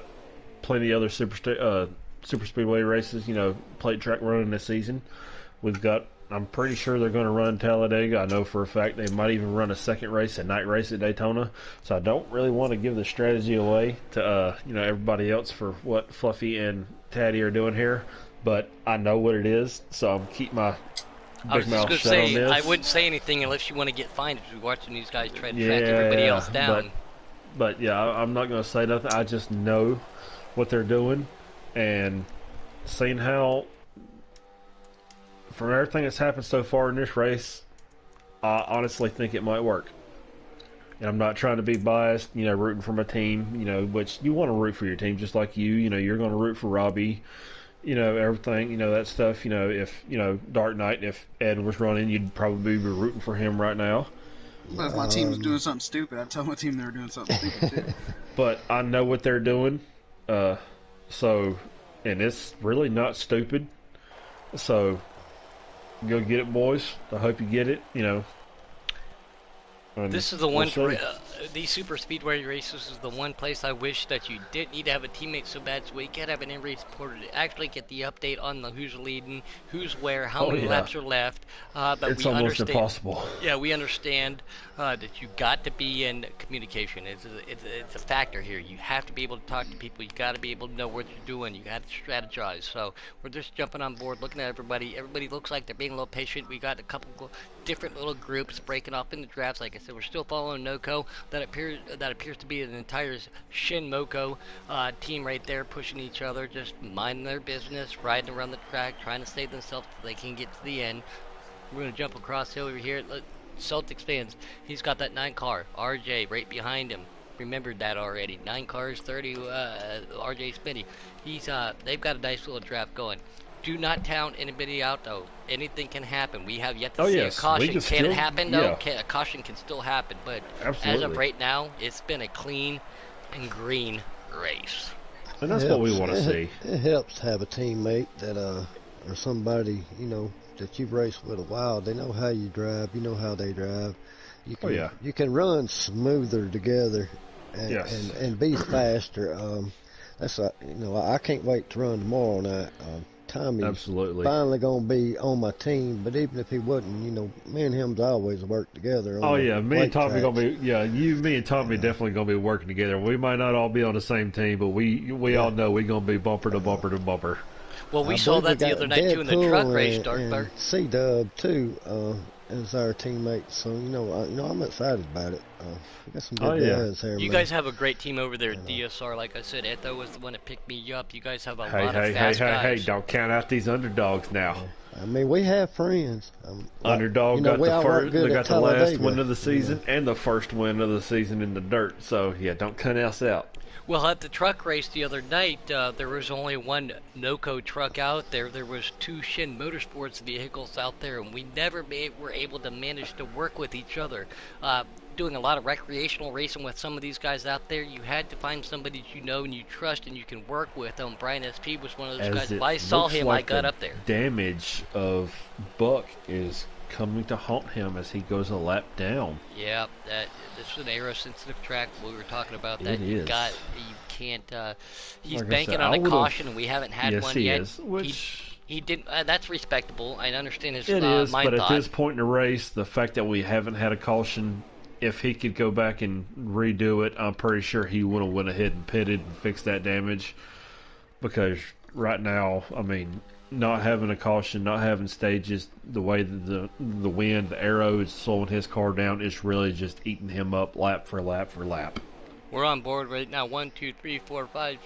plenty of other super speedway races, plate track running this season. I'm pretty sure they're going to run Talladega. I know for a fact they might even run a second race, a night race at Daytona. So I don't really want to give the strategy away to everybody else for what Fluffy and Taddy are doing here. But I know what it is, so I'm keep my I was big just mouth going to shut on say, this. I wouldn't say anything unless you want to get fined if you're watching these guys try to track everybody else down. But yeah, I'm not going to say nothing. I just know what they're doing, and seeing how, from everything that's happened so far in this race, I honestly think it might work. And I'm not trying to be biased, rooting for my team, which you want to root for your team, just like you're going to root for Robbie, everything, that stuff, if, Dark Knight, if Ed was running, you'd probably be rooting for him right now. But if my team was doing something stupid, I'd tell my team they were doing something stupid too. But I know what they're doing, and it's really not stupid. So Go get it, boys. I hope you get it. And This is the we'll one. see. These super speedway races is the one place I wish that you didn't need to have a teammate so bad, so we could have an in-race reporter to actually get the update on the who's leading, who's where, how Oh many yeah, laps are left. But it's we almost understand. impossible. Yeah, we understand that you got to be in communication. It's a factor here. You have to be able to talk to people. You got to be able to know what you're doing. You got to strategize. So we're just jumping on board, looking at everybody. Everybody looks like they're being a little patient. We got a couple different little groups breaking off in the drafts. Like I said, we're still following NOCO. That appears to be an entire Shin Moko team right there, pushing each other, just minding their business, riding around the track, trying to save themselves so they can get to the end. We're going to jump across hill over here. Celtics fans, he's got that 9 car. RJ right behind him. Remembered that already. 9 cars, 30 RJ Smitty. They've got a nice little draft going. Do not count anybody out though. Anything can happen. We have yet to Oh see a yes, we caution. can Can it still. happen though? Yeah, A caution can still happen. But as of absolutely. right now, it's been a clean and green race. And It that's what we helps. want to see. It helps to have a teammate that or somebody that you've raced with a while. They know how you drive. You know how they drive. You Oh can yeah. you can run smoother together and Yes. be faster. I can't wait to run tomorrow night. Tommy's Absolutely. finally gonna be on my team, but even if he wasn't, me and him's always worked together Oh on the yeah, me and lake Tommy tracks. gonna be me and Tommy definitely gonna be working together. We might not all be on the same team, but we Yeah. all know we gonna be bumper to bumper to bumper. Well, we I saw believe we that the got other night too in the truck race, Deadpool Darkbird. and C Dub too as our teammates. So I'm excited about it. We got some Oh good yeah. guys here, You man. guys have a great team over there at And, DSR. Like I said, Eto was the one that picked me up. You guys have a Hey, lot of hey, hey, fast hey, hey! guys. Don't count out these underdogs now. I mean, we have friends. Underdog got We the all work first, good they at got the last win Talladega. of the season and the first win of the season in the dirt. So yeah, don't count us out. Well, at the truck race the other night, there was only one NOCO truck out there. There was 2 Shin Motorsports vehicles out there, and we never were able to manage to work with each other. Doing a lot of recreational racing with some of these guys out there, you had to find somebody that you know and you trust and you can work with. Brian SP was one of those guys. As If it I saw looks him, I like got the up there. damage of Buck is coming to haunt him as he goes a lap down. Yeah, this is an aero-sensitive track. We were talking about that. It is. You can't. He's Like I banking said, on I a would've- caution, and we haven't had Yes, one he yet. is. Which He didn't. That's respectable. I understand his it is, mind but at thought. this point in the race, the fact that we haven't had a caution, if he could go back and redo it, I'm pretty sure he would have went ahead and pitted and fixed that damage. Because right now, I mean, not having a caution, not having stages, the way that the wind, the arrow is slowing his car down, it's really just eating him up lap for lap for lap. We're on board right now. 1, 2, 3, 4, 5.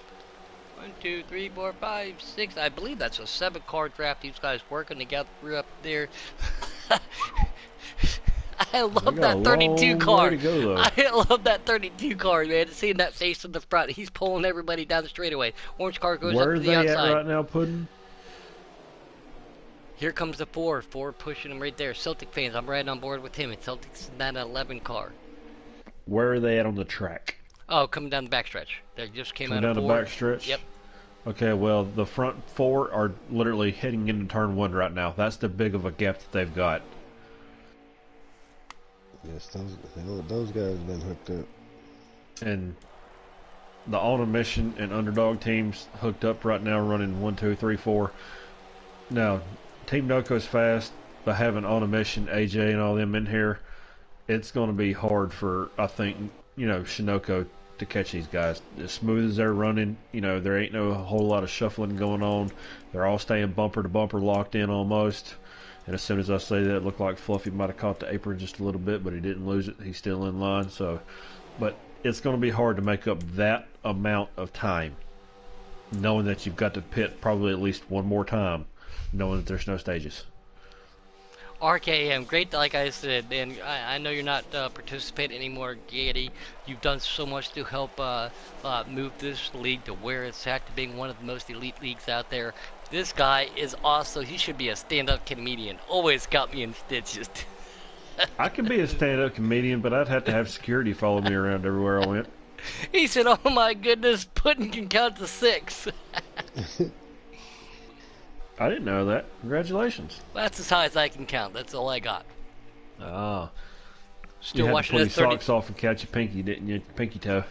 1, 2, 3, 4, 5, 6. I believe that's a 7-car draft. These guys working together up there. I We love got that a 32 long car. way to go, though. I love that 32 car, man. Seeing that face in the front, he's pulling everybody down the straightaway. Orange car goes Where up are to the they outside. at right now, Puddin'? Here comes the 4 pushing him right there. Celtic fans, I'm right on board with him. And Celtics in that 11 car. Where are they at on the track? Oh, coming down the backstretch. They just came Coming out down of the 4. back stretch? Yep. Okay, well, the front 4 are literally heading into turn 1 right now. That's the big of a gap that they've got. Yes, those guys have been hooked up. And the On a Mission and Underdog teams hooked up right now, running 1, 2, 3, 4. Now, Team Noco's fast, but having On a Mission, AJ, and all them in here, it's going to be hard for, I think, Shinoko to catch these guys. As smooth as they're running, there ain't no whole lot of shuffling going on. They're all staying bumper to bumper locked in almost. And as soon as I say that, it looked like Fluffy might have caught the apron just a little bit, but he didn't lose it. He's still in line. But it's going to be hard to make up that amount of time, knowing that you've got to pit probably at least one more time, knowing that there's no stages. RKM, great, like I said, and I know you're not participating anymore, Gaiety. You've done so much to help move this league to where it's at, to being one of the most elite leagues out there. This guy is awesome. He should be a stand-up comedian. Always got me in stitches. I could be a stand-up comedian, but I'd have to have security follow me around everywhere I went. He said, "Oh my goodness, Puddin can count to 6." I didn't know that. Congratulations. Well, that's as high as I can count. That's all I got. Ah, you Still had to watching pull the your 30. socks off and catch your pinky, didn't you? Pinky toe.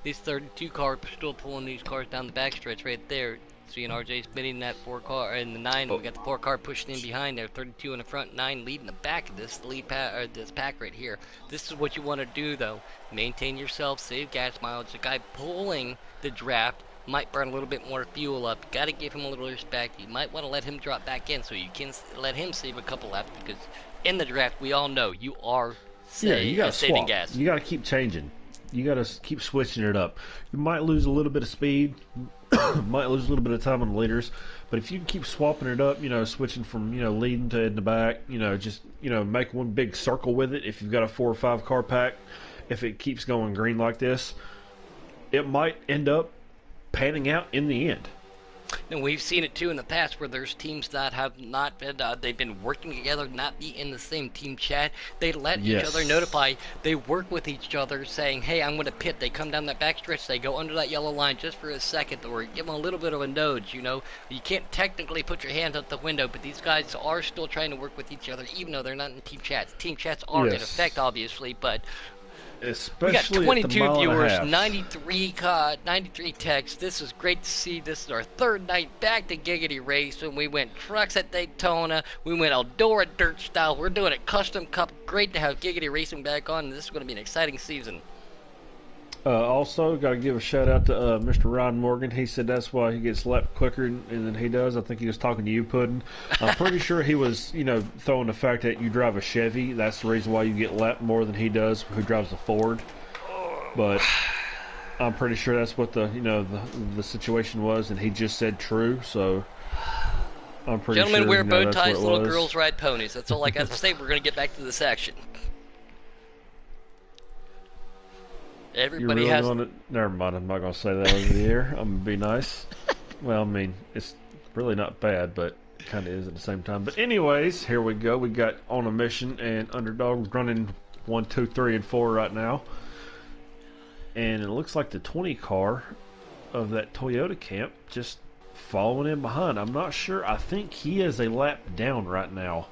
These 32 cars are still pulling these cars down the backstretch right there. Seeing RJ spinning that 4 car and the 9. Oh, We got the 4 car pushing in behind there. 32 in the front, 9 leading the back of this this pack right here. This is what you want to do though. Maintain yourself, save gas mileage. The guy pulling the draft might burn a little bit more fuel up. Got to give him a little respect. You might want to let him drop back in so you can let him save a couple laps because in the draft we all know you are yeah, you got to saving swap. gas. You got to keep changing. You got to keep switching it up. You might lose a little bit of speed, might lose a little bit of time on the leaders, but if you can keep swapping it up, switching from leading to in the back, just make one big circle with it. If you've got a 4 or 5 car pack, if it keeps going green like this, it might end up panning out in the end. And we've seen it too in the past where there's teams that have not been, they've been working together, not be in the same team chat. They let each other notify. They work with each other saying, hey, I'm going to pit. They come down that backstretch. They go under that yellow line just for a second or give them a little bit of a nudge, You can't technically put your hand out the window, but these guys are still trying to work with each other even though they're not in team chats. Team chats are in effect, obviously, but especially we got 22 at the mile viewers, and a half. 93 texts. This is great to see. This is our 3rd night back to Giggity Race, and we went trucks at Daytona. We went Eldora dirt style. We're doing it custom cup. Great to have Giggity Racing back on. This is going to be an exciting season. Also, got to give a shout out to Mr. Ryan Morgan. He said that's why he gets lapped quicker than he does. I think he was talking to you, Puddin'. I'm pretty sure he was, throwing the fact that you drive a Chevy. That's the reason why you get lapped more than he does, who drives a Ford. But I'm pretty sure that's what the situation was, and he just said true. So I'm pretty Gentlemen sure. wear bow that's ties, what it little was. girls ride ponies. That's all I got to say. We're going to get back to this action. Everybody You're really has. gonna, never mind, I'm not going to say that over the air. I'm going to be nice. Well, I mean, it's really not bad, but kind of is at the same time. But anyways, here we go. We got On a Mission and Underdog running 1, 2, 3, and 4 right now. And it looks like the 20 car of that Toyota camp just following in behind. I'm not sure. I think he is a lap down right now.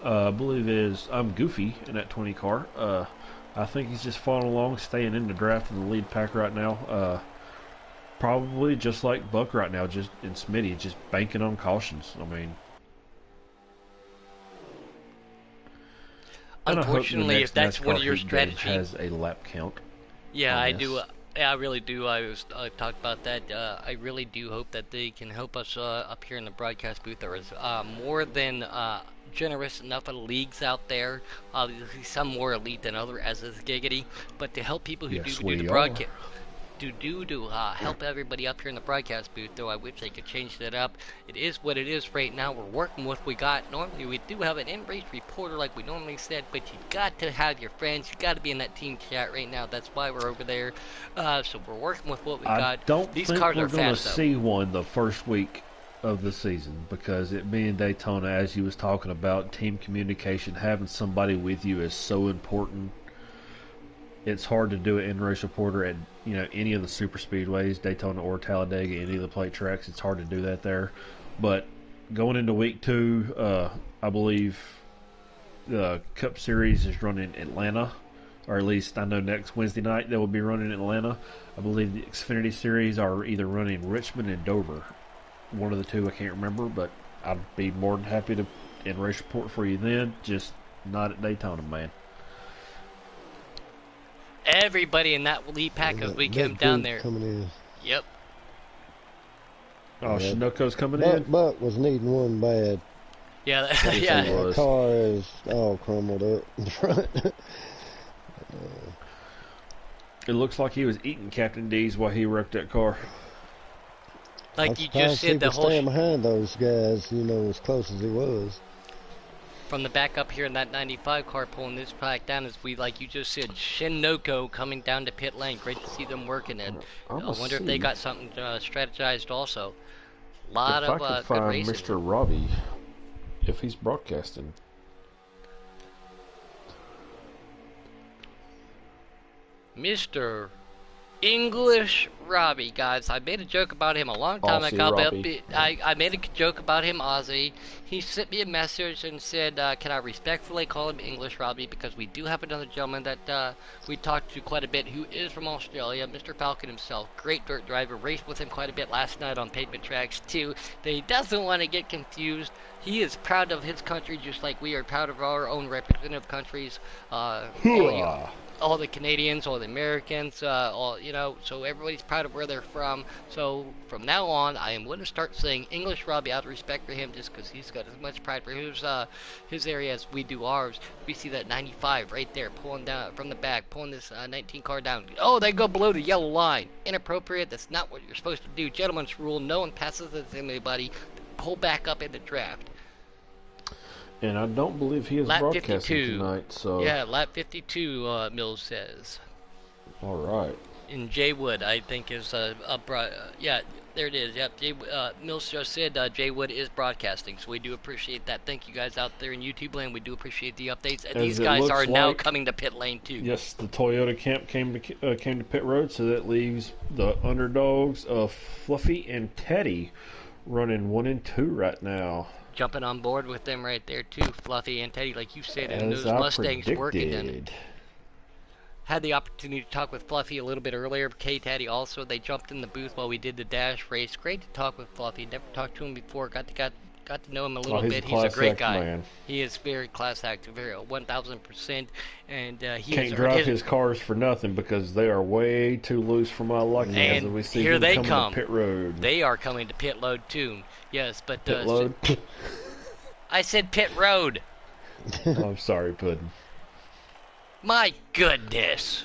I believe it is I'm Goofy in that 20 car. I think he's just following along, staying in the draft in the lead pack right now. Probably just like Buck right now, just in Smitty, just banking on cautions. I mean, unfortunately, if that's one of your strategies, has a lap count. Yeah, I do. Yeah, I really do. I talked about that. I really do hope that they can help us up here in the broadcast booth. There is more than generous enough of leagues out there. Obviously, some more elite than other, as is Giggity. But to help people who do the broadcast, to help everybody up here in the broadcast booth, though I wish they could change that up. It is what it is right now. We're working with what we got. Normally, we do have an in-race reporter like we normally said, but you got to have your friends. You got to be in that team chat right now. That's why we're over there. So we're working with what we got. I don't These think cars we're are going to fast, see one the first week of the season because it being Daytona, as you was talking about, team communication, having somebody with you is so important. It's hard to do an in-race reporter at any of the super speedways, Daytona or Talladega, any of the plate tracks. It's hard to do that there. But going into week 2, I believe the Cup Series is running in Atlanta, or at least I know next Wednesday night they will be running in Atlanta. I believe the Xfinity Series are either running Richmond and Dover. One of the two, I can't remember, but I'd be more than happy to in-race report for you then. Just not at Daytona, man. Everybody in that lead pack as we came down there. Coming in. Yep. Oh, Yeah. Shinoko's coming in? Buck was needing one bad. Yeah, Yeah. yeah. The car is all crumbled up in the front. It looks like he was eating Captain D's while he wrecked that car. Like I'm you surprised just he said, the could whole stand behind those guys, as close as he was. from the back up here in that 95 car pulling this pack down as we, like you just said, Shinoko coming down to pit lane. Great to see them working it. I wonder if they got something strategized also. A lot if of I can good find racing. Mr. Robbie, if he's broadcasting. Mr. English Robbie, guys. I made a joke about him a long time Aussie ago. But Robbie. I made a joke about him, Ozzy. He sent me a message and said, "Can I respectfully call him English Robbie?" Because we do have another gentleman that we talked to quite a bit, who is from Australia, Mr. Falcon himself. Great dirt driver. Raced with him quite a bit last night on pavement tracks too. That he doesn't want to get confused. He is proud of his country, just like we are proud of our own representative countries. All the Canadians, all the Americans, all so everybody's proud of where they're from. So from now on, I am going to start saying English Robbie out of respect for him, just because he's got as much pride for his area as we do ours. We see that 95 right there, pulling down from the back, pulling this 19 car down. Oh, they go below the yellow line. Inappropriate. That's not what you're supposed to do. Gentleman's rule. No one passes it to anybody. Pull back up in the draft. And I don't believe he is Lap broadcasting 52. tonight, so... Yeah, lap 52, Mills says. All right. And Jay Wood, I think, is yeah, there it is. Yep, Mills just said Jay Wood is broadcasting, so we do appreciate that. Thank you guys out there in YouTube land. We do appreciate the updates, and these guys are now coming to pit lane too. Yes, the Toyota camp came to pit road, so that leaves the underdogs of Fluffy and Teddy running 1 and 2 right now. Jumping on board with them right there too, Fluffy and Teddy, like you said, and As those I Mustangs predicted. working in it. Had the opportunity to talk with Fluffy a little bit earlier. K-Taddy also, they jumped in the booth while we did the dash race. Great to talk with Fluffy. Never talked to him before. Got to know him a little bit. He's a great guy. Man. He is very class act, very 1,000%. And he can't drive his cars for nothing because they are way too loose for my liking. And as we see here they coming come. To pit road. They are coming to pit load too. Yes, but pit load. I said pit road. I'm sorry, Puddin'. My goodness.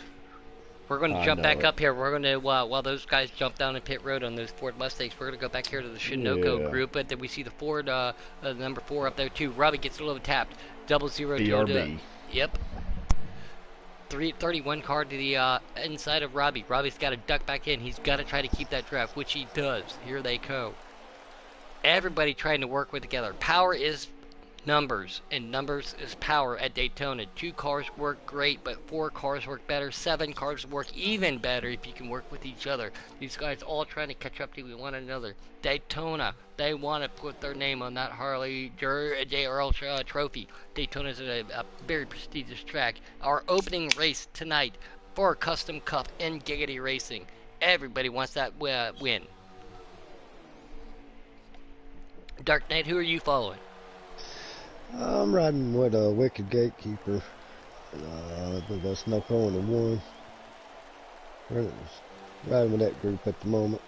We're going to jump back up here. We're going to, while those guys jump down in pit road on those Ford Mustangs, we're going to go back here to the Sunoco group. But then we see the Ford, number 4 up there too. Robbie gets a little tapped. 0-0 DRB. Yep. 331 car to the inside of Robbie. Robbie's got to duck back in. He's got to try to keep that draft, which he does. Here they go. Everybody trying to work with together. Power is numbers, and numbers is power at Daytona. 2 cars work great, but 4 cars work better. 7 cars work even better if you can work with each other. These guys all trying to catch up to one another. Daytona, they want to put their name on that Harley JRL trophy. Daytona is a very prestigious track. Our opening race tonight for Custom Cup in Giggity Racing. Everybody wants that win. Dark Knight, who are you following? I'm riding with a Wicked Gatekeeper. That's Snowco in the 1. Riding with that group at the moment.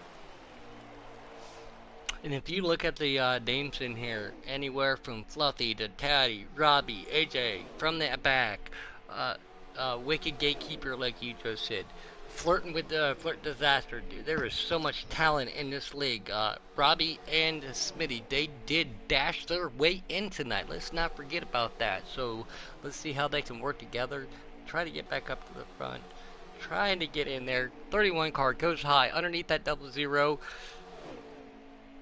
And if you look at the names in here, anywhere from Fluffy to Taddy, Robbie, AJ, from the back, Wicked Gatekeeper, like you just said, flirting with Flirt Disaster, dude. There is so much talent in this league. Robbie and Smitty, they did dash their way in tonight. Let's not forget about that. So let's see how they can work together. Try to get back up to the front. Trying to get in there. 31 car goes high underneath that 0-0.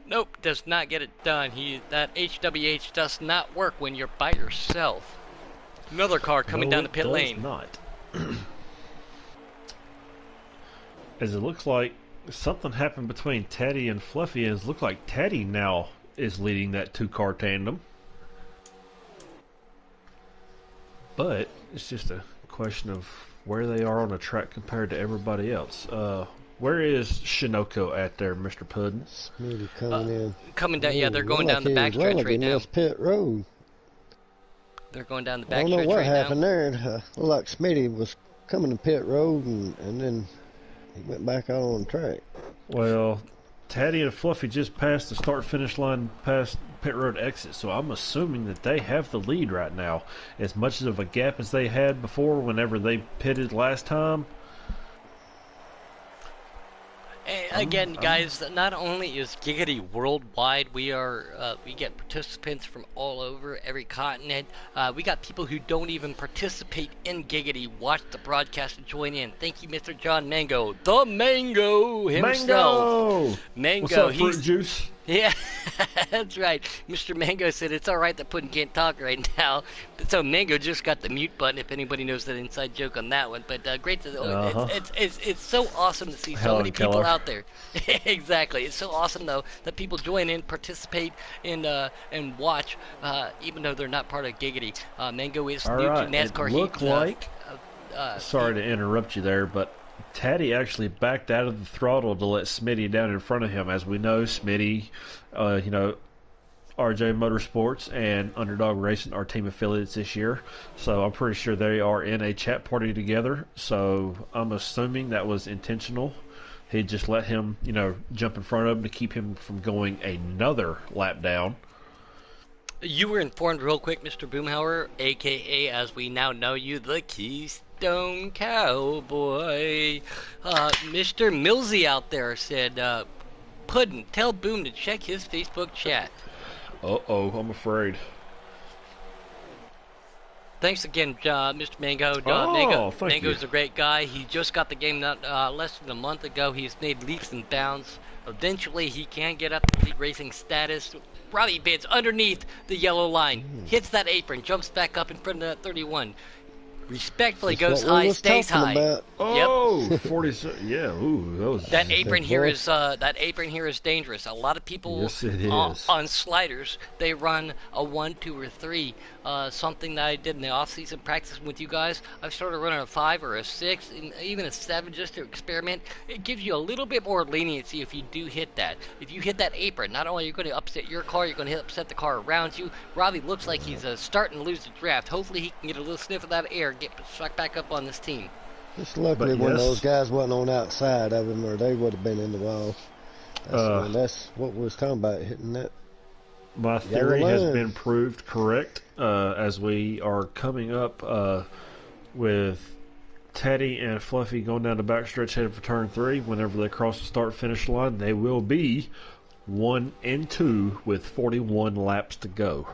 Nope, does not get it done. That HWH does not work when you're by yourself. Another car coming down the pit lane. Not. As it looks like something happened between Teddy and Fluffy, and it looks like Teddy now is leading that 2-car tandem. But it's just a question of where they are on the track compared to everybody else. Where is Sunoco at there, Mr. Puddin'? Smitty coming in. Coming down, yeah, they're going down the backstretch right now. Pit road. They're going down the backstretch I don't know what right happened now. there. Looked like Smitty was coming to pit road, and then he went back out on the track. Well, Taddy and Fluffy just passed the start-finish line past pit road exit, so I'm assuming that they have the lead right now. As much of a gap as they had before whenever they pitted last time. Again, guys, not only is Giggity worldwide, we get participants from all over, every continent. We got people who don't even participate in Giggity watch the broadcast and join in. Thank you, Mr. John Mango, the Mango himself. Mango! What's up, fruit juice? Yeah, that's right. Mr. Mango said it's all right that Puddin can't talk right now. So Mango just got the mute button. If anybody knows that inside joke on that one, but great to Uh huh. it's so awesome to see so many Helen people Keller. out there. Exactly, it's so awesome though that people join in, participate, and watch, even though they're not part of Giggity. Mango is All new to right. It NASCAR Heat. looked like, He sorry to interrupt you there, but Taddy actually backed out of the throttle to let Smitty down in front of him. As we know, Smitty, RJ Motorsports and Underdog Racing are team affiliates this year. So I'm pretty sure they are in a chat party together. So I'm assuming that was intentional. He just let him, jump in front of him to keep him from going another lap down. You were informed real quick, Mr. Boomhauer, aka as we now know you, the Keystone Cowboy. Mr. Millsy out there said, Puddin, tell Boom to check his Facebook chat. Uh-oh, I'm afraid. Thanks again, Mr. Mango. Oh, thank you. Mango's a great guy. He just got the game not less than a month ago. He's made leaps and bounds. Eventually, he can get up to league racing status. Robbie bids underneath the yellow line, hits that apron, jumps back up in front of that 31. Respectfully That's goes what we high, was stays talking high. about. Oh, 46. Yeah, ooh, that was... That apron Good here boy. is dangerous. A lot of people Yes, it is. on sliders they run a 1, 2, or 3. Something that I did in the off-season practice with you guys. I've started running a 5 or a 6, and even a 7 just to experiment. It gives you a little bit more leniency if you do hit that. If you hit that apron, not only are you going to upset your car, you're going to upset the car around you. Robbie looks like he's starting to lose the draft. Hopefully, he can get a little sniff of that air, get sucked back up on this team. Just luckily But when those yes, guys wasn't on outside of him, or they would have been in the wall. That's what we was talking about, hitting that my yellow theory has line. been proved correct as we are coming up with Teddy and Fluffy going down the backstretch headed for turn 3. Whenever they cross the start-finish line, they will be 1 and 2 with 41 laps to go.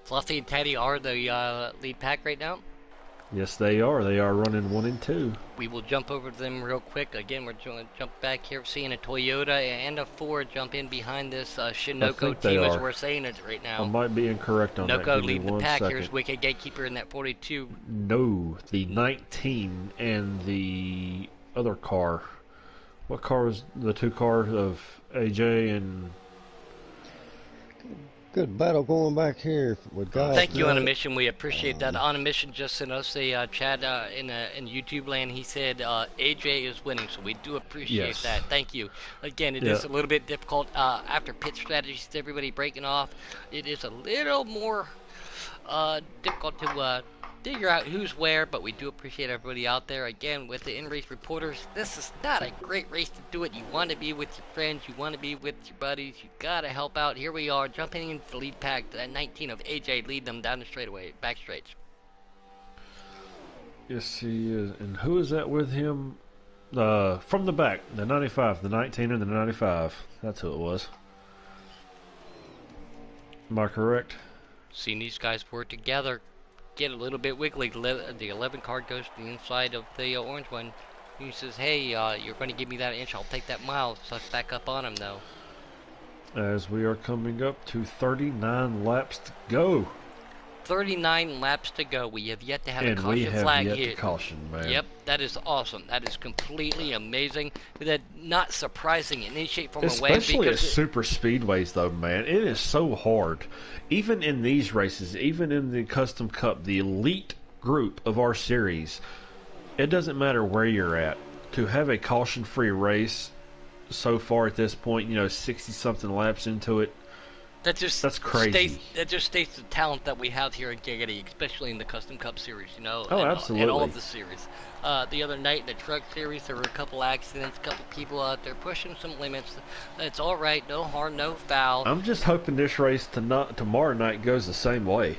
Fluffy and Teddy are the lead pack right now. Yes, they are. They are running 1 and 2. We will jump over to them real quick. Again, we're going to jump back here, seeing a Toyota and a Ford jump in behind this I Shinoku think they team as are. we're saying it right I now. might be incorrect on that. Noko Give me leading the one pack. second. Here's Wicked Gatekeeper in that 42. No, the 19 and the other car. What car was the two cars of AJ and... Good battle going back here with guys. Thank you, On a Mission. We appreciate that. On a Mission just sent us a chat in YouTube land. He said AJ is winning, so we do appreciate Yes. that. Thank you. Again, it Yeah. is a little bit difficult after pit strategies, everybody breaking off. It is a little more difficult to figure out who's where, but we do appreciate everybody out there. Again, with the in-race reporters, this is not a great race to do it. You want to be with your friends, you want to be with your buddies, you gotta help out. Here we are, jumping into the lead pack. That 19 of AJ lead them down the straightaway, back straights. Yes, he is. And who is that with him? From the back, the 95, the 19 and the 95. That's who it was. Am I correct? Seeing these guys work together, get a little bit wiggly. The 11 card goes to the inside of the orange one. He says, hey, you're going to give me that inch, I'll take that mile. Sucks back up on him, though. As we are coming up to 39 laps to go. 39 laps to go. We have yet to have And a we caution have flag yet hit. to caution, man. Yep, that is awesome. That is completely amazing. That not surprising in any shape, form, or way. Especially at Because super speedways, though, man. It is so hard. Even in these races, even in the Custom Cup, the elite group of our series, it doesn't matter where you're at. To have a caution-free race so far at this point, 60-something laps into it, that's crazy. That just states the talent that we have here in Giggity, especially in the Custom Cup series, Oh, and absolutely. all of the series. The other night in the truck series, there were a couple accidents, a couple people out there pushing some limits. It's all right, no harm, no foul. I'm just hoping this race tomorrow night goes the same way.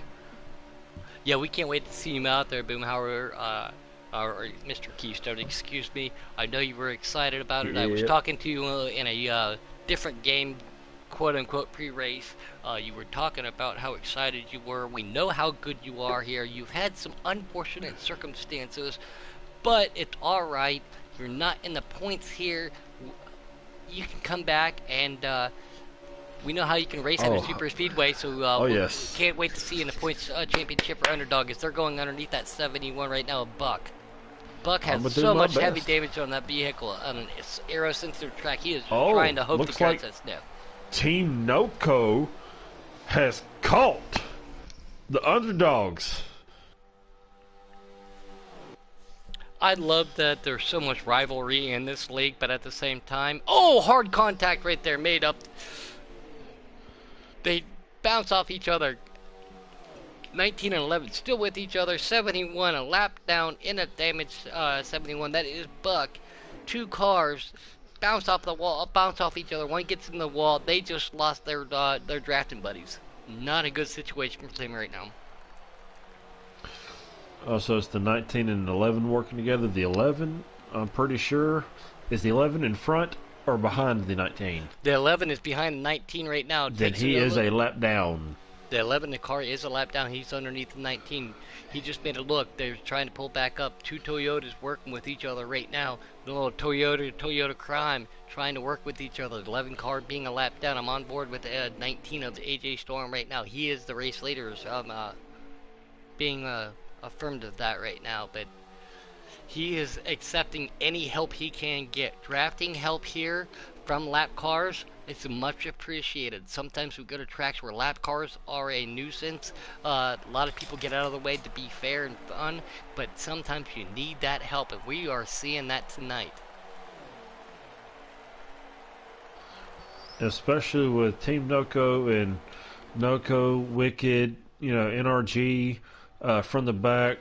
Yeah, we can't wait to see him out there, Boomhauer, or Mr. Keystone, excuse me. I know you were excited about it. I was Yep. talking to you in a different game, quote-unquote pre-race. You were talking about how excited you were. We know how good you are here. You've had some unfortunate circumstances, but it's all right. You're not in the points here. You can come back and We know how you can race at a Oh, super speedway, so oh we yes. can't wait to see in the points championship for Underdog as they're going underneath that 71 right now. Buck. Buck I'm has gonna do so my much heavy best. damage on that vehicle on an aero-sensitive track. He is Oh, trying to hope to looks catch like that snow. Team Noco has caught the underdogs. I love that there's so much rivalry in this league, but at the same time, oh, hard contact right there made up. They bounce off each other. 19 and 11 still with each other. 71 a lap down in a damaged 71. That is Buck. Two cars bounce off the wall, bounce off each other. One gets in the wall. They just lost their drafting buddies. Not a good situation for them right now. So it's the 19 and 11 working together. The 11, I'm pretty sure, is the 11 in front or behind the 19? The 11 is behind the 19 right now. Then he is a lap down. The 11, the car is a lap down. He's underneath the 19. He just made a look. They're trying to pull back up. Two Toyotas working with each other right now. The little Toyota Crime trying to work with each other. The 11 car being a lap down. I'm on board with 19 of the AJ Storm right now. He is the race leader. Being affirmed of that right now. But he is accepting any help he can get. Drafting help here from lap cars, it's much appreciated. Sometimes we go to tracks where lap cars are a nuisance. A lot of people get out of the way to be fair and fun, but sometimes you need that help, and we are seeing that tonight. Especially with Team Noco and Noco, Wicked, NRG, from the back,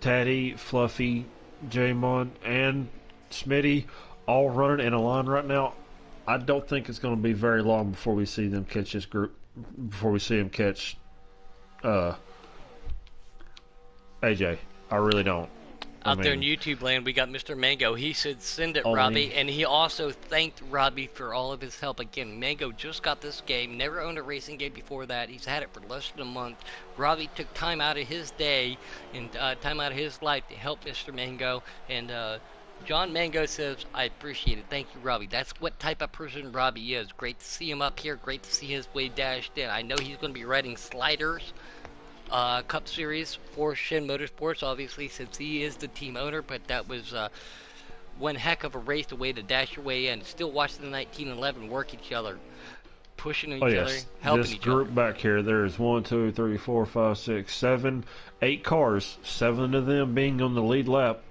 Taddy, Fluffy, Jamon, and Smitty all running in a line right now. I don't think it's going to be very long before we see them catch this group, before we see them catch AJ. I really don't. Out there in YouTube land, we got Mr. Mango. He said, send it, only... Robbie. And he also thanked Robbie for all of his help. Again, Mango just got this game. Never owned a racing game before that. He's had it for less than a month. Robbie took time out of his day and time out of his life to help Mr. Mango. And John Mango says, I appreciate it. Thank you, Robbie. That's what type of person Robbie is. Great to see him up here. Great to see his way dashed in. I know he's going to be riding sliders. Cup Series for Shin Motorsports, obviously, since he is the team owner, but that was one heck of a race, the way to dash your way in. Still watching the 1911 work each other, pushing each other, helping this each other. Group back here, there's 1, 2, 3, 4, 5, 6, 7, 8 cars, 7 of them being on the lead lap.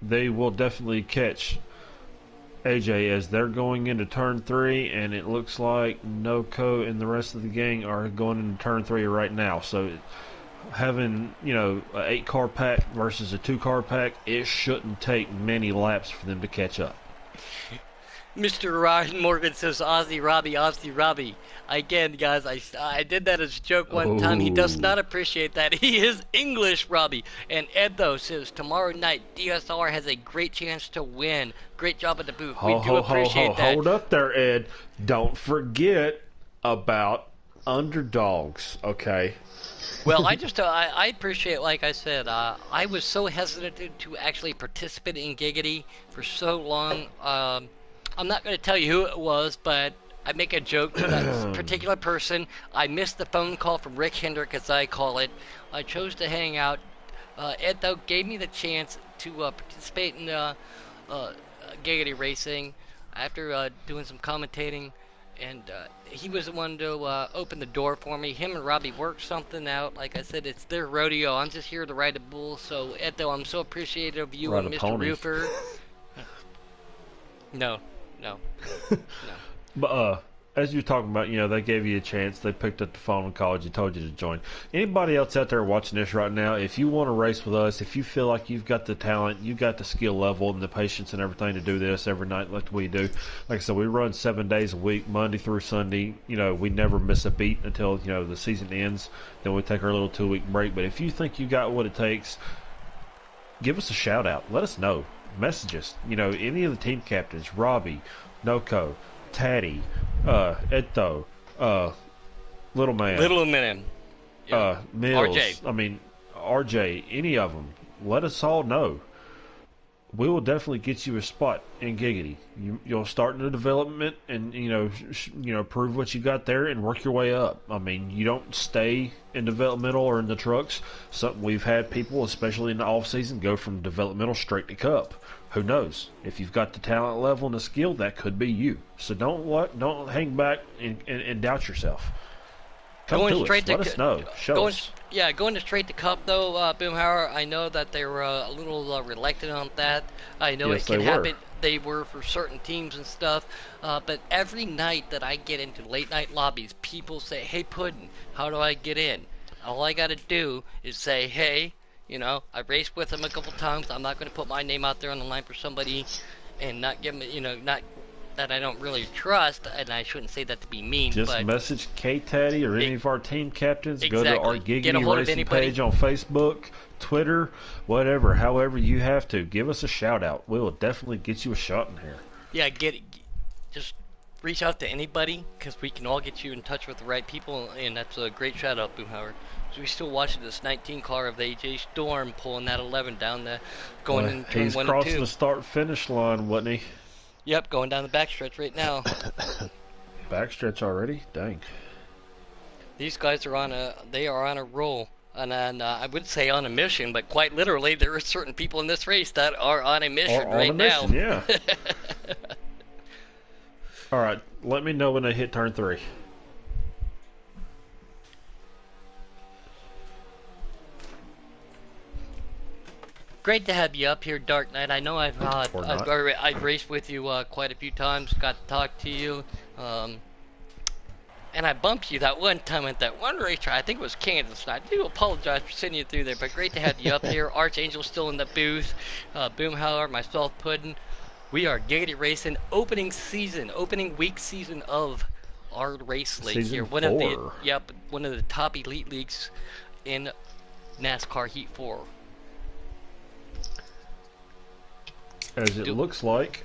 They will definitely catch AJ as they're going into turn 3, and it looks like Noco and the rest of the gang are going into turn 3 right now. So having, an 8-car pack versus a 2-car pack, it shouldn't take many laps for them to catch up. Mr. Ryan Morgan says, Aussie Robbie. Again, guys, I did that as a joke one time. He does not appreciate that. He is English, Robbie. And Ed, though, says, tomorrow night, DSR has a great chance to win. Great job at the booth. We do appreciate that. Hold up there, Ed. Don't forget about underdogs, okay? Well, I appreciate, like I said, I was so hesitant to actually participate in Giggity for so long. I'm not going to tell you who it was, but I make a joke to that particular person. I missed the phone call from Rick Hendrick, as I call it. I chose to hang out. Ed, though, gave me the chance to participate in Giggity racing after doing some commentating, and he was the one to open the door for me. Him and Robbie worked something out. Like I said, it's their rodeo. I'm just here to ride a bull. So, Ed, though, I'm so appreciative of you and Mr. Roofer. No. But as you're talking about, they gave you a chance. They picked up the phone and called you, told you to join. Anybody else out there watching this right now, if you want to race with us, if you feel like you've got the talent, you've got the skill level and the patience and everything to do this every night like we do. Like I said, we run 7 days a week, Monday through Sunday. We never miss a beat until, the season ends. Then we take our little 2-week break. But if you think you got what it takes, give us a shout out. Let us know. Message us. Any of the team captains, Robbie, Noco, Taddy, Eto, Little Man, Mills, RJ. RJ, any of them. Let us all know. we will definitely get you a spot in Giggity. You'll start in the development and prove what you got there and work your way up. I mean, you don't stay in developmental or in the trucks. Something we've had people, especially in the off season, go from developmental straight to Cup. Who knows? If you've got the talent level and the skill, that could be you. So don't hang back and doubt yourself. Come Going to straight us. to Let us know. Show us. Yeah, going to straight to Cup though, Boomhauer. I know that they were a little reluctant on that. I know Yes, it can they were. happen. They were for certain teams and stuff. But every night that I get into late night lobbies, people say, "Hey, Puddin', how do I get in?" All I got to do is say, "Hey, I raced with him a couple times. I'm not going to put my name out there on the line for somebody, and not give me, not." That I don't really trust, and I shouldn't say that to be mean, Just but message K-Taddy or any of our team captains. Exactly. Go to our Get a Giggity hold of Racing anybody. page on Facebook, Twitter, whatever. However you have to. Give us a shout out. We will definitely get you a shot in here. Yeah, just reach out to anybody, because we can all get you in touch with the right people, and that's a great shout out, Boomhauer. So we still watching this 19 car of the AJ Storm pulling that 11 down the going in turn He's 1 and crossing 2. the start finish line, wasn't he? Yep, going down the backstretch right now. Backstretch already? Dang. These guys are on a roll. And I would say on a mission, but quite literally, there are certain people in this race that are on a mission On right a mission, now. yeah. All right, let me know when they hit turn 3. Great to have you up here, Dark Knight. I know I've raced with you quite a few times, got to talk to you, and I bumped you that one time at that one racetrack. I think it was Kansas. I do apologize for sending you through there, but great to have you up here. Archangel's still in the booth. Boomhauer, myself, Puddin'. We are Giggity Racing opening week season of our race league Season here. 4. One of the top elite leagues in NASCAR Heat 4. As it looks like,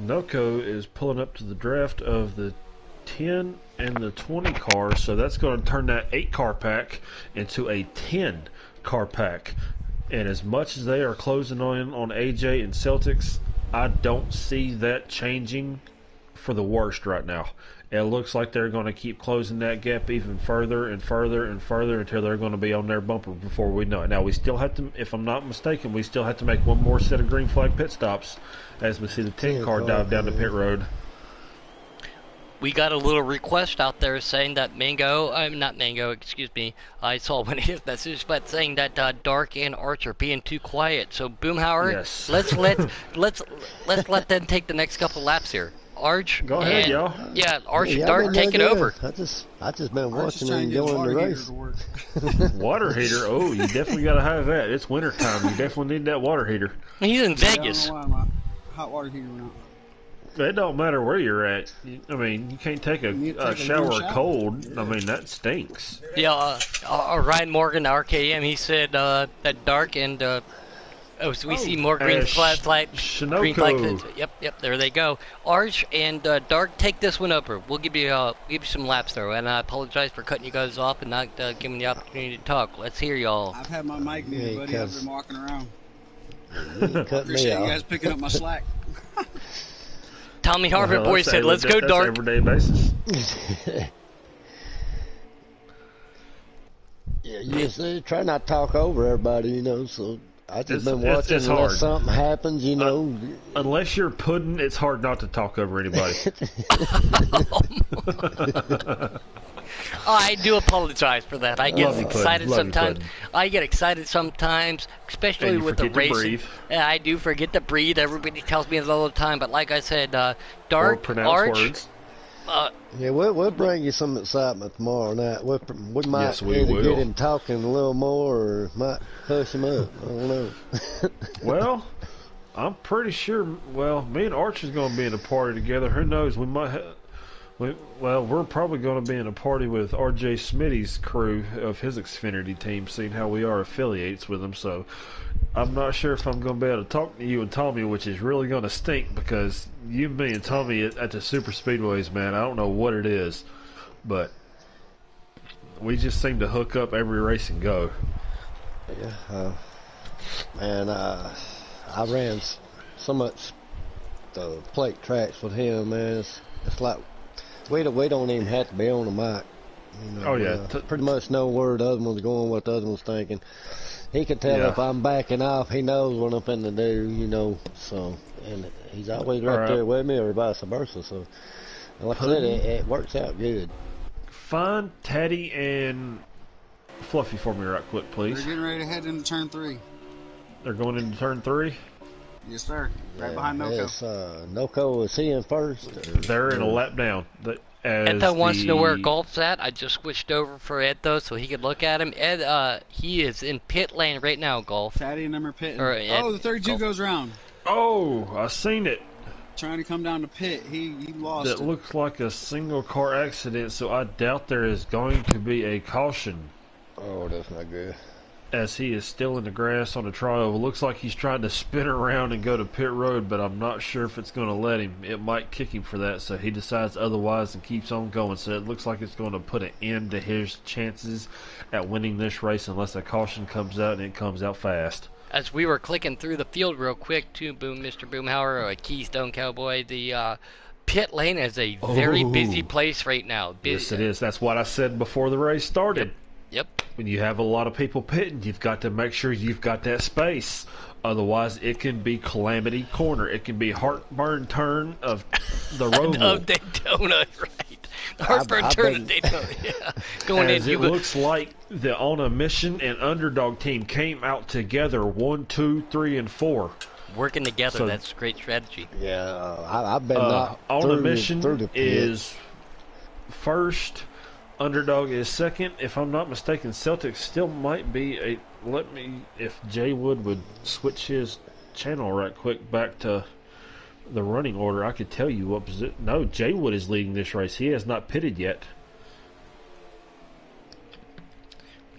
Noco is pulling up to the draft of the 10 and the 20 cars, so that's going to turn that 8 car pack into a 10 car pack. And as much as they are closing on AJ and Celtics, I don't see that changing for the worst right now. It looks like they're going to keep closing that gap even further and further and further until they're going to be on their bumper before we know it. Now, we still have to, if I'm not mistaken, we still have to make one more set of green flag pit stops as we see the 10 car dive down the pit road. We got a little request out there saying that not Mango, excuse me. I saw one of his messages, but saying that Dark and Arch are being too quiet. So Boomhauer, yes. let's let them take the next couple laps here. Arch, go ahead, y'all. Yeah, Arch and y'all Dark been taking good. over. I just been watching trying and to get enjoying the water race. heater to work. Water heater? Oh, you definitely got to have that. It's winter time. You definitely need that water heater. He's in Yeah, Vegas. I don't know why my hot water heater went out. It don't matter where you're at. I mean, you can't take a shower cold. I mean, that stinks. Yeah, Ryan Morgan, RKM, he said that Dark and we see more green flag. Green flag. Yep. There they go. Arch and Dark, take this one over. We'll give you some laps there. And I apologize for cutting you guys off and not giving the opportunity to talk. Let's hear y'all. I've had my mic muted, buddy. I've been walking around. Cut me Appreciate you off. guys picking up my slack. Tommy Harvard boy said, "Let's go, that's Dark." Everyday basis. Yeah, you see, try not to talk over everybody, so I just been It's watching hard. unless something happens, Unless you're Puddin', it's hard not to talk over anybody. I do apologize for that. I get Love you, excited Love you, sometimes. Puddin'. I get excited sometimes, especially And you with the forget to racing. breathe. Yeah, I do forget to breathe. Everybody tells me this all the time. But like I said, Or Dark, pronounce Arch, words. Yeah, we'll bring you some excitement tomorrow night. We might Yes, we either will. get him talking a little more or might push him up. I don't know. Well, I'm pretty sure. Well, me and Arch is going to be in a party together. Who knows? We might. We're probably going to be in a party with R.J. Smitty's crew of his Xfinity team, seeing how we are affiliates with them. So, I'm not sure if I'm going to be able to talk to you and Tommy, which is really going to stink because you, me, and Tommy at the super speedways, man. I don't know what it is, but we just seem to hook up every race and go. Yeah, man. I ran so much plate tracks with him, man. It's like we don't even have to be on the mic. You know, Oh yeah, pretty much know where the other one's going, what the other one's thinking. He can tell Yeah. if I'm backing off. He knows what I'm finna do, you know. So, and he's always right Alright. there with me, or vice versa. So, and like I said, it works out good. Find Teddy and Fluffy for me right quick, They're please. getting ready to head into turn 3. They're going into turn 3. Yes, sir. Right Yeah, behind Noko. It's, Noko, is he in first? They're in a lap down. Edo wants to know where Golf's at. I just switched over for Edo so he could look at him. Ed, he is in pit lane right now, Golf. Patty and them are pitting. Or, Oh, the 32 Golf. goes round. Oh, I seen it. Trying to come down to pit. He lost That it. looks like a single car accident, so I doubt there is going to be a caution. Oh, that's not good. As he is still in the grass on the trial. It looks like he's trying to spin around and go to pit road, but I'm not sure if it's going to let him. It might kick him for that, so he decides otherwise and keeps on going. So it looks like it's going to put an end to his chances at winning this race unless a caution comes out, and it comes out fast. As we were clicking through the field real quick, too, Mr. Boomhauer, Keystone Cowboy, the pit lane is a very busy place right now. Yes, it is. That's what I said before the race started. Yep. When you have a lot of people pitting, you've got to make sure you've got that space. Otherwise, it can be calamity corner. It can be heartburn turn of the road. Of Daytona, right. Heartburn turn of Daytona, yeah. Going As in, it looks like the On a Mission and Underdog team came out together 1, 2, 3, and 4. working together, So- that's great strategy. Yeah, I've been knocked On through, a Mission through the pit. is first. Underdog is second. If I'm not mistaken, Celtic still might be a. Let me, if Jay Wood would switch his channel right quick back to the running order, I could tell you what position. No, Jay Wood is leading this race. He has not pitted yet.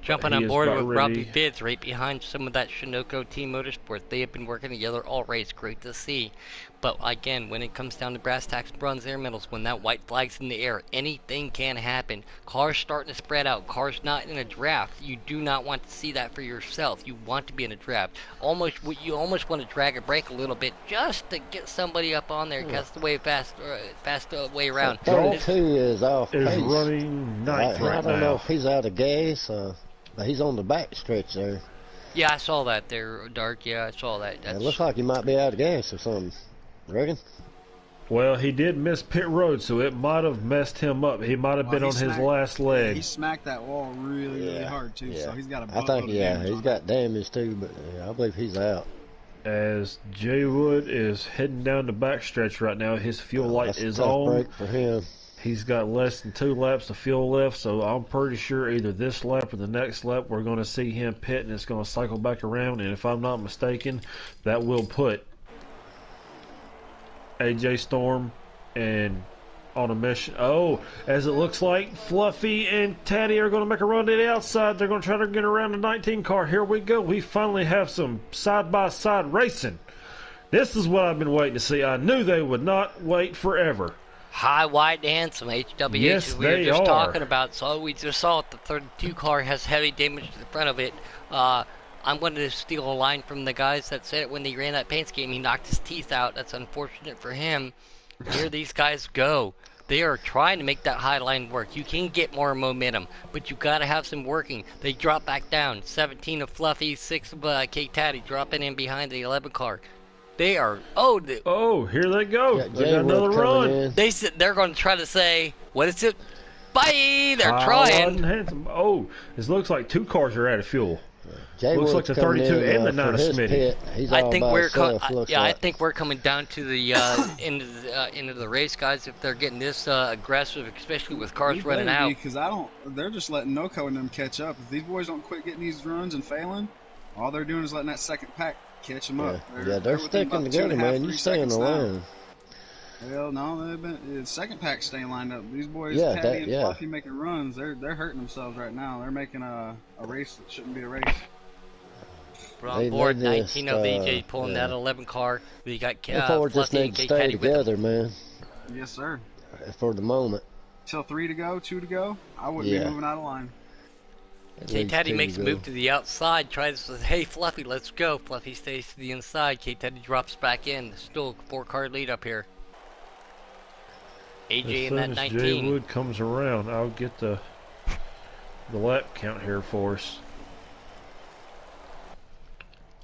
Jumping He on is board about with ready. Robbie Fitz right behind some of that Shinoko Team Motorsport. They have been working together all race. Great to see. But again, when it comes down to brass tacks, bronze air medals, when that white flag's in the air, anything can happen. Cars starting to spread out. Cars not in a draft. You do not want to see that for yourself. You want to be in a draft. You almost want to drag a brake a little bit just to get somebody up on there. That's the way fast way around. 32 is off Is pace. running ninth I right don't know now. if he's out of gas. But he's on the back stretch there. Yeah, I saw that there, Dark. Yeah, I saw that. It looks like he might be out of gas or something. Reckon? Well, he did miss pit road, so it might have messed him up. He might have been on his last He leg. smacked that wall really hard too, so he's got a I think, boatload of damage he's on got damage too, but I believe he's out. As Jay Wood is heading down the backstretch right now, his fuel light That's a is tough on. break for him. He's got less than 2 laps of fuel left, so I'm pretty sure either this lap or the next lap we're going to see him pit and it's going to cycle back around. And if I'm not mistaken, that will put AJ Storm and On a Mission. Oh, as it looks like Fluffy and Taddy are going to make a run to the outside. They're going to try to get around the 19 car. Here we go. We finally have some side-by-side racing. This is what I've been waiting to see. I knew they would not wait forever. High, wide, and handsome HWH. Yes, we were they just are. talking about. So we just saw it. The 32 car has heavy damage to the front of it. I'm going to steal a line from the guys that said it when they ran that paint scheme. He knocked his teeth out. That's unfortunate for him. Here these guys go. They are trying to make that high line work. You can get more momentum, but you got to have some working. They drop back down. 17 of Fluffy, 6 of K Taddy dropping in behind the 11 car. They are Oh, here they go. Got They Jay got another Wood run. coming in. they're going to try to say, what is it? Bye. They're High, trying. wide, and handsome. Oh, it looks like 2 cars are out of fuel. Jay Looks like Wood's the coming 32 in, and the for 9 his Smitty. pit. He's I all think by we're himself, looks I like. think we're coming down to the end of the race, guys. If they're getting this aggressive, especially with cars running out. because they're just letting Noko and them catch up. If these boys don't quit getting these runs and failing, all they're doing is letting that second pack catch them up. They're within sticking about together, 2.5, man. You 3 stay in the seconds now. line. Hell no, they've been the second pack staying lined up. These boys, Yeah, Taddy that- and yeah. Fluffy, making runs. They're hurting themselves right now. They're making a race that shouldn't be a race. We're on They board. just, 19 of EJ pulling yeah. that 11 car. We got The four just Fluffy and need to K stay Taddy with them. together, man, Yes, sir. for the moment. Till 3 to go, 2 to go. I wouldn't Yeah. be moving out of line. At K least Teddy two to makes a go. move to the outside, tries to say, hey Fluffy, let's go. Fluffy stays to the inside. K Teddy drops back in. Still a 4-car lead up here. As AJ in soon that as Jay 19. Wood comes around, I'll get the lap count here for us.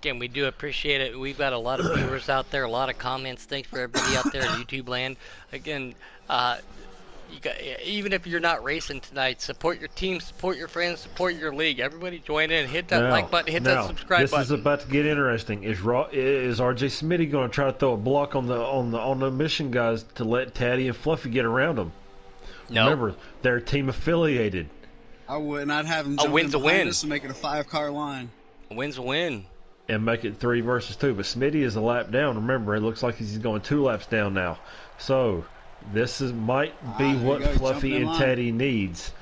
Again, we do appreciate it. We've got a lot of viewers out there, a lot of comments. Thanks for everybody out there in YouTube land. Again, you got, even if you're not racing tonight, support your team, support your friends, support your league. Everybody join in, hit that like button, hit that subscribe This is button. about to get interesting. Is RJ Smitty going to try to throw a block on the mission guys to let Taddy and Fluffy get around them? No. Remember, they're team affiliated. I wouldn't. I'd have him A jump in win's a behind win. us and make it a 5-car line. A win's a win. And make it 3 versus 2. But Smitty is a lap down. Remember, it looks like he's going 2 laps down now. So might be there you what go, Fluffy jumping in and line. Teddy needs.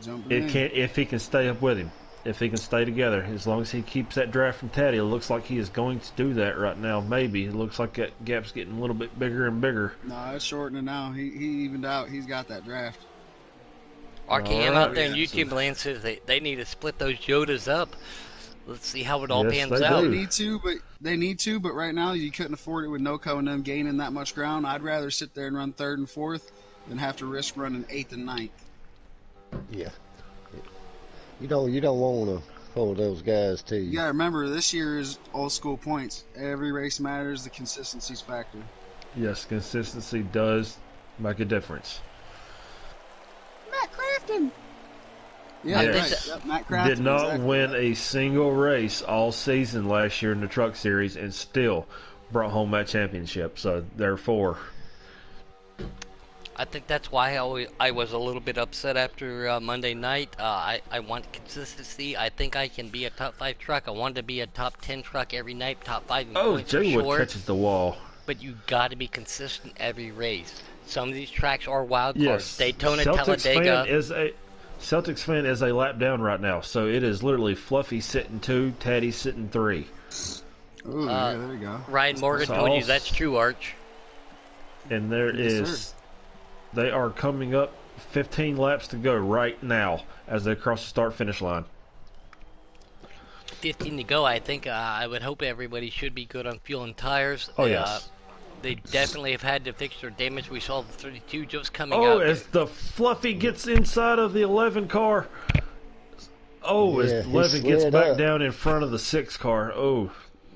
Jumping in. If he can stay up with him, if he can stay together, as long as he keeps that draft from Teddy. It looks like he is going to do that right now. Maybe it looks like that gap's getting a little bit bigger and bigger. No, it's shortening now. He evened out. He's got that draft. RKM All out right. there in YouTube land says they need to split those Yodas up. Let's see how it all Yes, pans they out. do. They need to, but right now you couldn't afford it with Noco and them gaining that much ground. I'd rather sit there and run 3rd and 4th than have to risk running 8th and 9th. Yeah. You don't want to hold those guys to You you. gotta remember, this year is old school points. Every race matters. The consistency's factor. Yes, consistency does make a difference. Matt Crafton. Yeah, Yes. right. Yep, Matt Crafton. Did not exactly. win a single race all season last year in the Truck Series and still brought home that championship. So, therefore, I think that's why I was a little bit upset after Monday night. I want consistency. I think I can be a top 5 truck. I want to be a top 10 truck every night, top 5 in points for Jay Wood sure. catches the wall. But you got to be consistent every race. Some of these tracks are wild cards. Yes. Daytona, Celtics Talladega. Celtics fan is a lap down right now. So, it is literally Fluffy sitting 2, Teddy sitting 3. Ooh, yeah, there you go. Ryan Morgan So told you all- that's true, Arch. And there Yes, is... sir. They are coming up 15 laps to go right now as they cross the start-finish line. 15 to go. I think I would hope everybody should be good on fuel and tires. Oh, yes. They definitely have had to fix their damage. We saw the 32 just coming Oh, out. as the Fluffy gets inside of the 11 car. Oh, Yeah, as he 11 gets slid back up. down in front of the 6 car. Oh,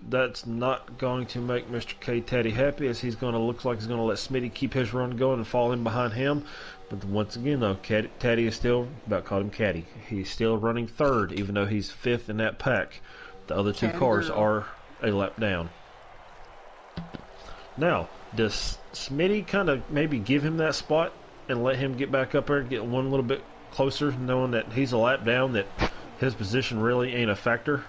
that's not going to make Mr. K Teddy happy, as he's going to look like he's going to let Smitty keep his run going and fall in behind him. But once again, though, Teddy is still, about called him Caddy, he's still running 3rd, even though he's 5th in that pack. The other 2 Caddy cars girl. are a lap down. Now, does Smitty kind of maybe give him that spot and let him get back up there and get one little bit closer, knowing that he's a lap down, that his position really ain't a factor?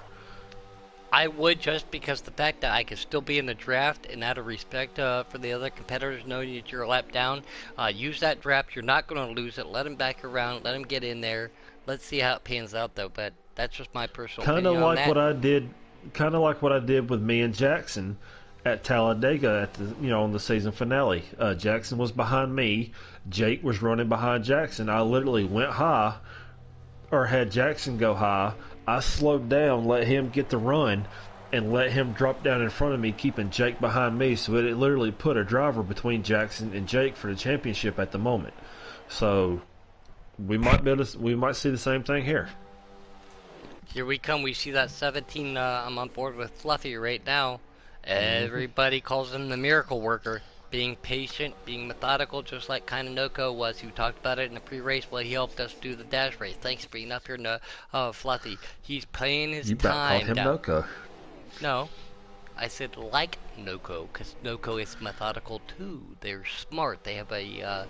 I would, just because the fact that I could still be in the draft, and out of respect for the other competitors, knowing that you're a lap down, use that draft. You're not going to lose it. Let him back around. Let him get in there. Let's see how it pans out, though. But that's just my personal Kind of opinion on like that. what I did with me and Jackson at Talladega at the on the season finale. Jackson was behind me. Jake was running behind Jackson. I literally went high, or had Jackson go high. I slowed down, let him get the run, and let him drop down in front of me, keeping Jake behind me. So it literally put a driver between Jackson and Jake for the championship at the moment. So we might see the same thing here. Here we come. We see that 17. I'm on board with Fluffy right now. Everybody calls him the miracle worker. Being patient, being methodical, just like kind of Noco was, who talked about it in the pre-race. Well, he helped us do the dash race. Thanks for being up here, Fluffy. He's playing his You about time called him down. Noco. No, I said like Noco, because Noco is methodical too. They're smart. They have a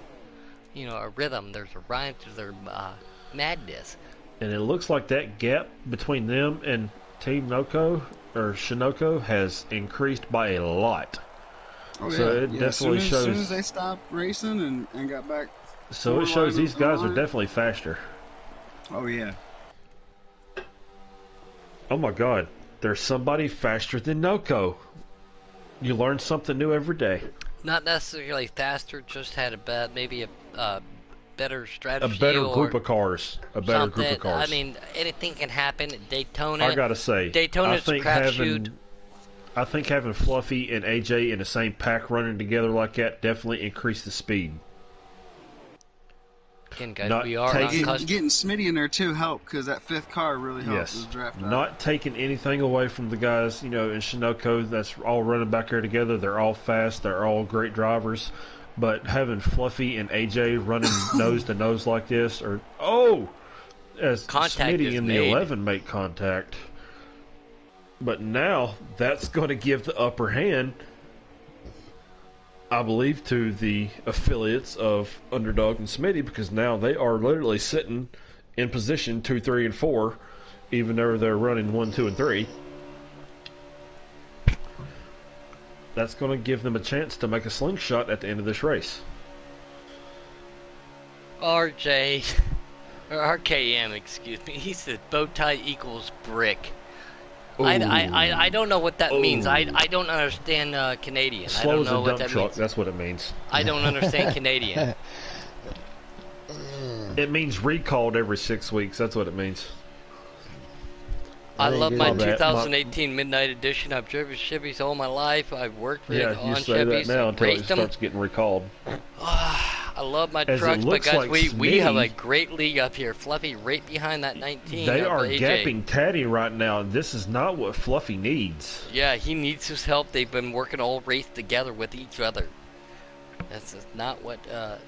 rhythm. There's a rhyme to their madness. And it looks like that gap between them and Team Noco or Shinoko has increased by a lot. Oh, So yeah. it Yeah, definitely as soon shows- as they stopped racing and got back. So it Four shows line these guys are line. definitely faster. Oh, yeah. Oh my God, there's somebody faster than Noco. You learn something new every day. Not necessarily faster, just had maybe a better A strategy better or group of cars. A better group something. of I cars. mean, anything can happen. I gotta say, Daytona's a crapshoot. I think having Fluffy and AJ in the same pack running together like that definitely increased the speed. Again, guys, Not we are taking- on custom. Getting Smitty in there too helped because that fifth car really helped Yes, this draft. not taking anything away from the guys, in Sunoco that's all running back there together. They're all fast. They're all great drivers. But having Fluffy and AJ running nose to nose like this, as Contact Smitty is and the made. 11 make contact. But now that's going to give the upper hand, I believe, to the affiliates of Underdog and Smitty, because now they are literally sitting in position 2, 3, and 4, even though they're running 1, 2, and 3. That's going to give them a chance to make a slingshot at the end of this race. RJ, or RKM, excuse me. He said bow tie equals brick. I don't know what that means. I don't understand Canadian. I Slow don't as know a what dump that truck, means. that's what it means. I don't understand Canadian. It means recalled every 6 weeks, that's what it means. I love my My bad. 2018 Midnight Edition. I've driven Chevys all my life. I've worked with Yeah, on you say Chevys. that now until it raced them. starts getting recalled. I love my As it trucks, but looks guys, like we have a Smitty- great league up here. Fluffy right behind that 19. They of are AJ. gapping Taddy right now. This is not what Fluffy needs. Yeah, he needs his help. They've been working all race together with each other. That's just not what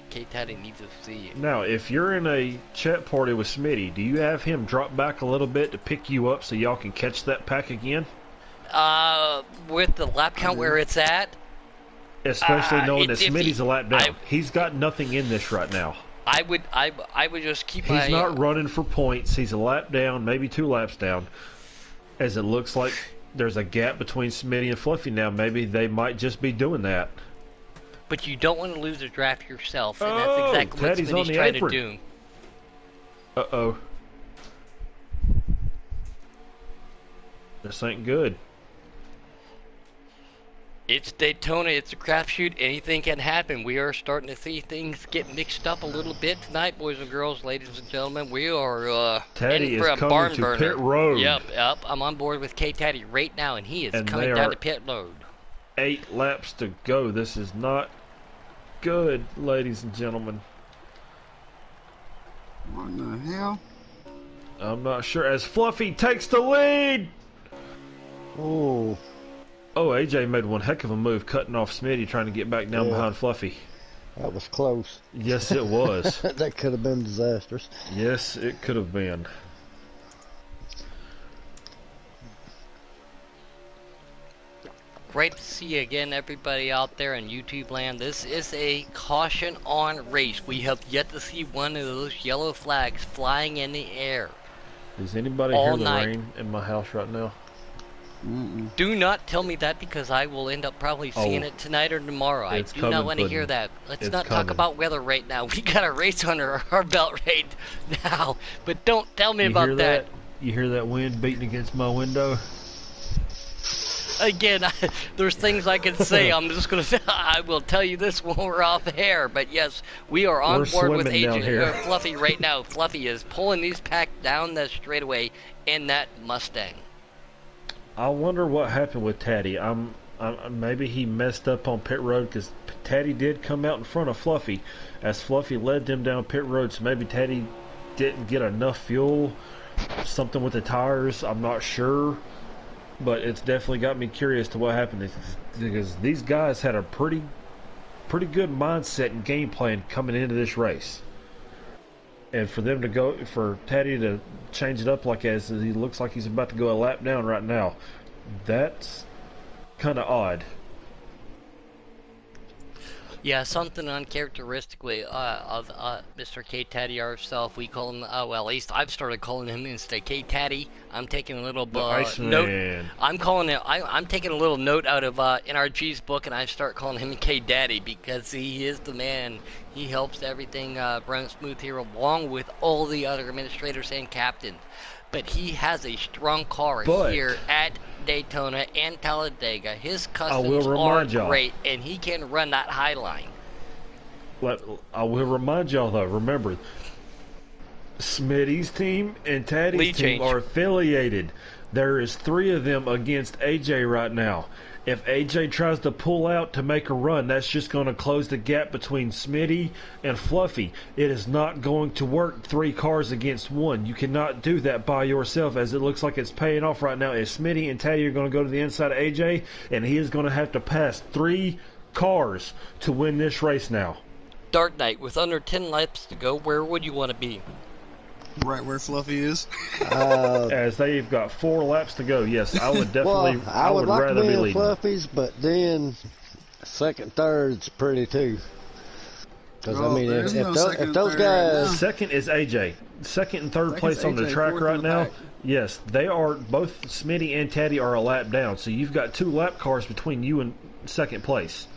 K-Taddy needs to see. Now, if you're in a chat party with Smitty, do you have him drop back a little bit to pick you up so y'all can catch that pack again? With the lap count where it's at, Especially knowing that it's iffy. Smitty's a lap down. He's got nothing in this right now. I would just keep my. He's not running for points. He's a lap down, maybe 2 laps down. As it looks like there's a gap between Smitty and Fluffy now. Maybe they might just be doing that. But you don't want to lose a draft yourself, and Oh, that's exactly what Teddy's on Smitty's the trying apron. to do. Uh-oh. This ain't good. It's Daytona. It's a crapshoot. Anything can happen. We are starting to see things get mixed up a little bit tonight, boys and girls, ladies and gentlemen. We are Teddy in for is a coming barn to burner. pit road. Yep. I'm on board with K-Taddy right now, and he is And coming they down are- to pit road. 8 laps to go. This is not good, ladies and gentlemen. What the hell? I'm not sure. As Fluffy takes the lead! Oh, Oh, AJ made one heck of a move cutting off Smitty trying to get back down Yeah. behind Fluffy. that was close. Yes, it was. That could have been disastrous. Yes, it could have been. Great to see you again, everybody out there in YouTube land. This is a caution on race. We have yet to see one of those yellow flags flying in the air. Does anybody All hear the night. rain in my house right now? Do not tell me that, because I will end up probably seeing Oh, it tonight or tomorrow. I it's do not coming, want to hear Puddin'. that. Let's It's not talk coming. about weather right now. We got a race under our belt right now. But don't tell me You about hear that. You hear that wind beating against my window? Again, there's things I can say. I'm just going to I will tell you this when we're off air. But yes, we are on We're board with swimming down here. Fluffy right now. Fluffy is pulling these pack down the straightaway in that Mustang. I wonder what happened with Taddy. Maybe he messed up on pit road, because Taddy did come out in front of Fluffy as Fluffy led them down pit road. So maybe Taddy didn't get enough fuel, something with the tires. I'm not sure, but it's definitely got me curious to what happened, because these guys had a pretty good mindset and game plan coming into this race. And for them to for Taddy to change it up like as he looks like he's about to go a lap down right now, that's kind of odd. Yeah, something uncharacteristically of Mr. K-Taddy ourselves. We call him, well, at least I've started calling him instead K-Taddy. I'm taking a little The Iceman. note. I'm taking a little note out of NRG's book, and I start calling him K-Daddy, because he is the man. He helps everything run smooth here, along with all the other administrators and captains. But he has a strong car here at Daytona and Talladega. His customs will are remind y'all. great, and he can run that high line. I will remind y'all though. Remember, Smitty's team and Taddy's Lead team change. are affiliated. There is 3 of them against AJ right now. If AJ tries to pull out to make a run, that's just going to close the gap between Smitty and Fluffy. It is not going to work 3 cars against 1. You cannot do that by yourself, as it looks like it's paying off right now. If Smitty and Taddy are going to go to the inside of AJ, and he is going to have to pass 3 cars to win this race now. Dark Knight, with under 10 laps to go, where would you want to be? Right where Fluffy is. As they've got 4 laps to go, yes, I would definitely. Well, I would like rather to be be in leading. Fluffy's, but then second, third's pretty too. Because Oh, I mean, there is if no those, second if and those third right now. guys, Second is AJ. Second and third Second's place on the AJ, track fourth right in the now. pack. Yes, they are both. Smitty and Taddy are a lap down, so you've got 2 lap cars between you and second place,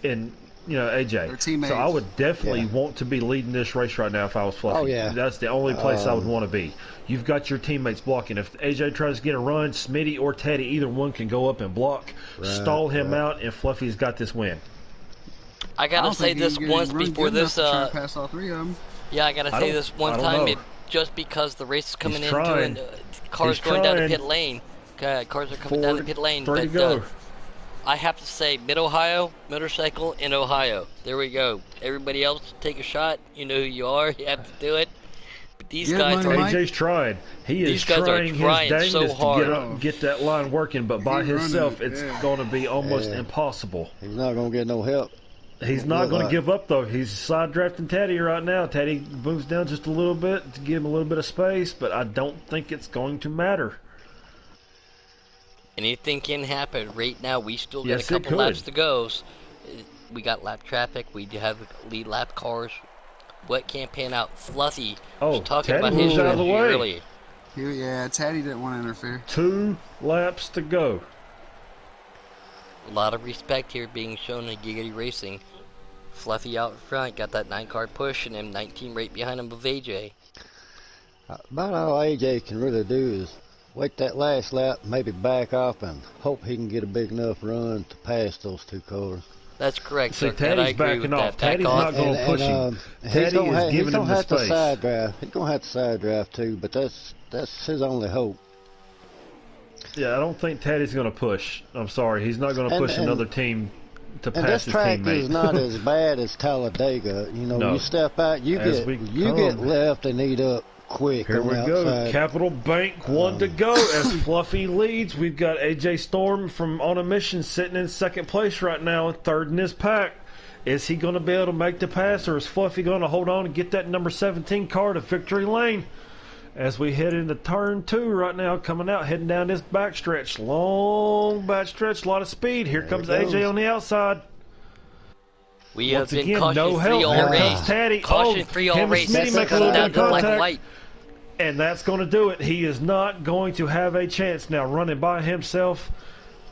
and They're AJ. teammates. So I would definitely Yeah. want to be leading this race right now if I was Fluffy. Oh, yeah. That's the only place I would want to be. You've got your teammates blocking. If AJ tries to get a run, Smitty or Taddy, either one can go up and block, stall him out, and Fluffy's got this win. I I gotta don't say think he this can get once run before good enough this. to try and pass all 3 of them. Yeah, I gotta I say don't- this one I don't time. know. Just because the race is coming He's into trying. and cars He's going down the trying. pit lane. Cars are coming down the pit lane. 3 to But go. I have to say, Mid-Ohio, motorcycle in Ohio. There we go. Everybody else, take a shot. You know who you are. You have to do it. But these Get guys money, are. Mike. AJ's trying. He is These guys are trying his trying dangest so to hard. get that line working, but by He's running himself, it, it's yeah. going to be almost Yeah. impossible. he's not gonna get no help. He's not Look going to like- give up, though. He's side drafting Taddy right now. Taddy moves down just a little bit to give him a little bit of space, but I don't think it's going to matter. Anything can happen. Right now, we still got Yes, a it couple could. laps to go. We got lap traffic. We do have lead lap cars. What can't pan out? Fluffy Oh, was talking Taddy about his moves out of the strategy way. earlier. Yeah, Taddy didn't want to interfere. 2 laps to go. A lot of respect here being shown in Giggity Racing. Fluffy out front, got that 9-car push, and M19 right behind him with AJ. About all AJ can really do is wait that last lap, maybe back off, and hope he can get a big enough run to pass those 2 cars. That's correct, See, Dirk. That I Taddy's agree backing with off. that. Back Taddy's off. not going to push him. He's Taddy gonna is have, giving him the have to space. side drive. He's gonna have to side drive too, but that's his only hope. Yeah, I don't think Taddy's going to push. I'm sorry. He's not going to And- push and- another team to And pass this his track teammate. is not as bad as Talladega. You know, No. you step out, you As get we you get come. left and eat up quick. Here on we the go. outside. Capital Bank, 1 to go as Fluffy leads. We've got AJ Storm from On a Mission sitting in second place right now, third in this pack. Is he going to be able to make the pass, or is Fluffy going to hold on and get that number 17 car to victory lane? As we head into turn 2 right now, coming out, heading down this backstretch. Long backstretch, a lot of speed. Here comes it AJ goes. on the outside. We have Once been again, no caution help. free all Here race. comes Taddy. Caution free all him and race. Smitty That's make a coming little down bit of to black and contact. white. And that's going to do it. He is not going to have a chance now running by himself.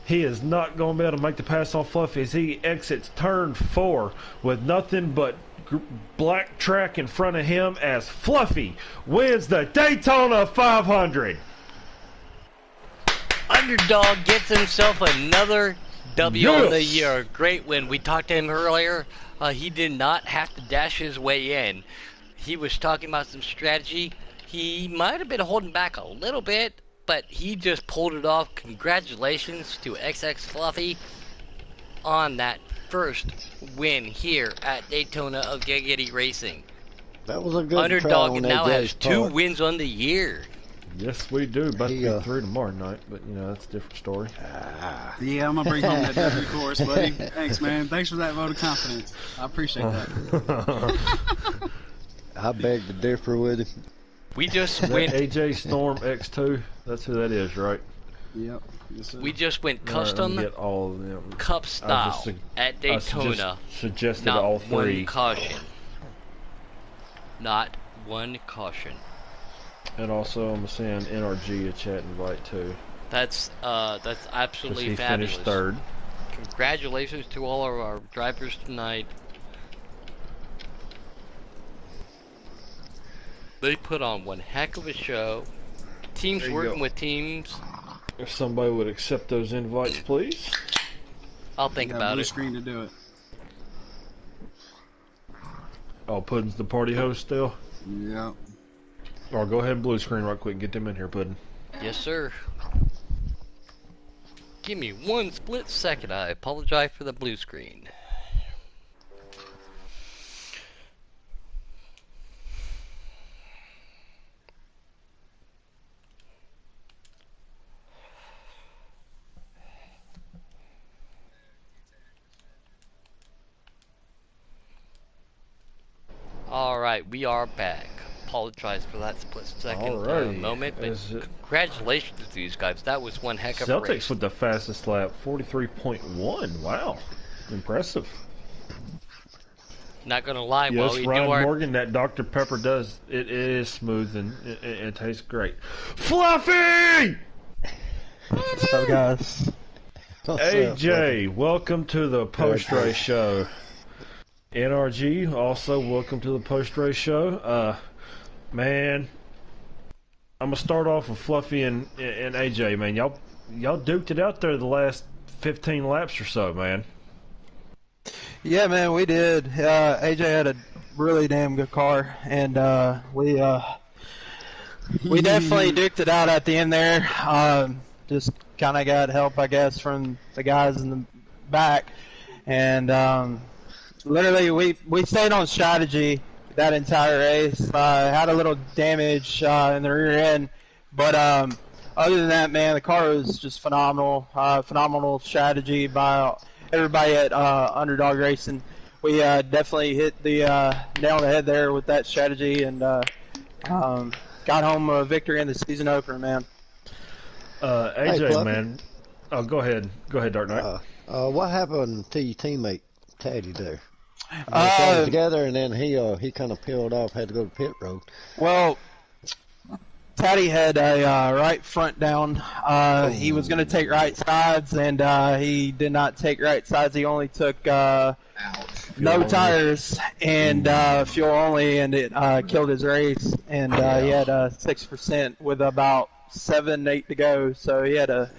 He is not going to be able to make the pass on Fluffy as he exits turn 4 with nothing but black track in front of him as Fluffy wins the Daytona 500. Underdog gets himself another W on the Yes. year. Great win. We talked to him earlier. He did not have to dash his way in. He was talking about some strategy. He might have been holding back a little bit, but he just pulled it off. Congratulations to XX Fluffy on that first win here at Daytona of Giggity Racing. That was a good Underdog try on now AJ's has 2 part. wins on the year. Yes, we do. About to He, be 3 tomorrow night, but that's a different story. Yeah, I'm gonna bring home that W course, buddy. Thanks, man. Thanks for that vote of confidence. I appreciate that. I beg to differ with him. We just That went AJ Storm X2. That's who that is, right? Yep. Yes, sir. we just went All right, let me custom get all of them. cup style at I Daytona. suggested Not all one 3. caution. Not one caution. And also, I'm saying NRG a chat invite too. That's Because absolutely he fabulous. finished 3rd. Congratulations to all of our drivers tonight. They put on one heck of a show. Teams There you working go. with teams. If somebody would accept those invites, please. I'll think You got about blue it. screen to do it. Oh, Puddin's the party host still? Yeah. Or go ahead and blue screen right quick and get them in here, Puddin. Yes, sir. Give me one split second. I apologize for the blue screen. Alright, we are back. Apologize for that split second Alrighty. moment, but congratulations to these guys. That was one heck of a race. Celtics with the fastest lap, 43.1. Wow. Impressive. Not gonna lie, Yes, while we Ryan do our Morgan, that Dr. Pepper does, it is smooth and it tastes great. Fluffy! What's up, guys? AJ, welcome to the post-race show. NRG, also welcome to the post-race show. Man, I'm gonna start off with Fluffy and AJ. Man, y'all duked it out there the last 15 laps or so, man. Yeah, man, we did. AJ had a really damn good car, and we definitely duked it out at the end there. Just kind of got help, I guess, from the guys in the back, and literally we stayed on strategy that entire race. Had a little damage in the rear end, but other than that, man, the car was just phenomenal. Phenomenal strategy by everybody at Underdog Racing. We definitely hit the nail on the head there with that strategy, and got home a victory in the season opener, man. AJ, Fluffy. man. Oh, go ahead, Dark Knight. What happened to your teammate Taddy there? They got together, and then he kind of peeled off, had to go to pit road. Well, Taddy had a right front down. He was going to take right sides, and he did not take right sides. He only took no tires and fuel only, and it killed his race. And he had 6% with about 7-8 to go, so he had a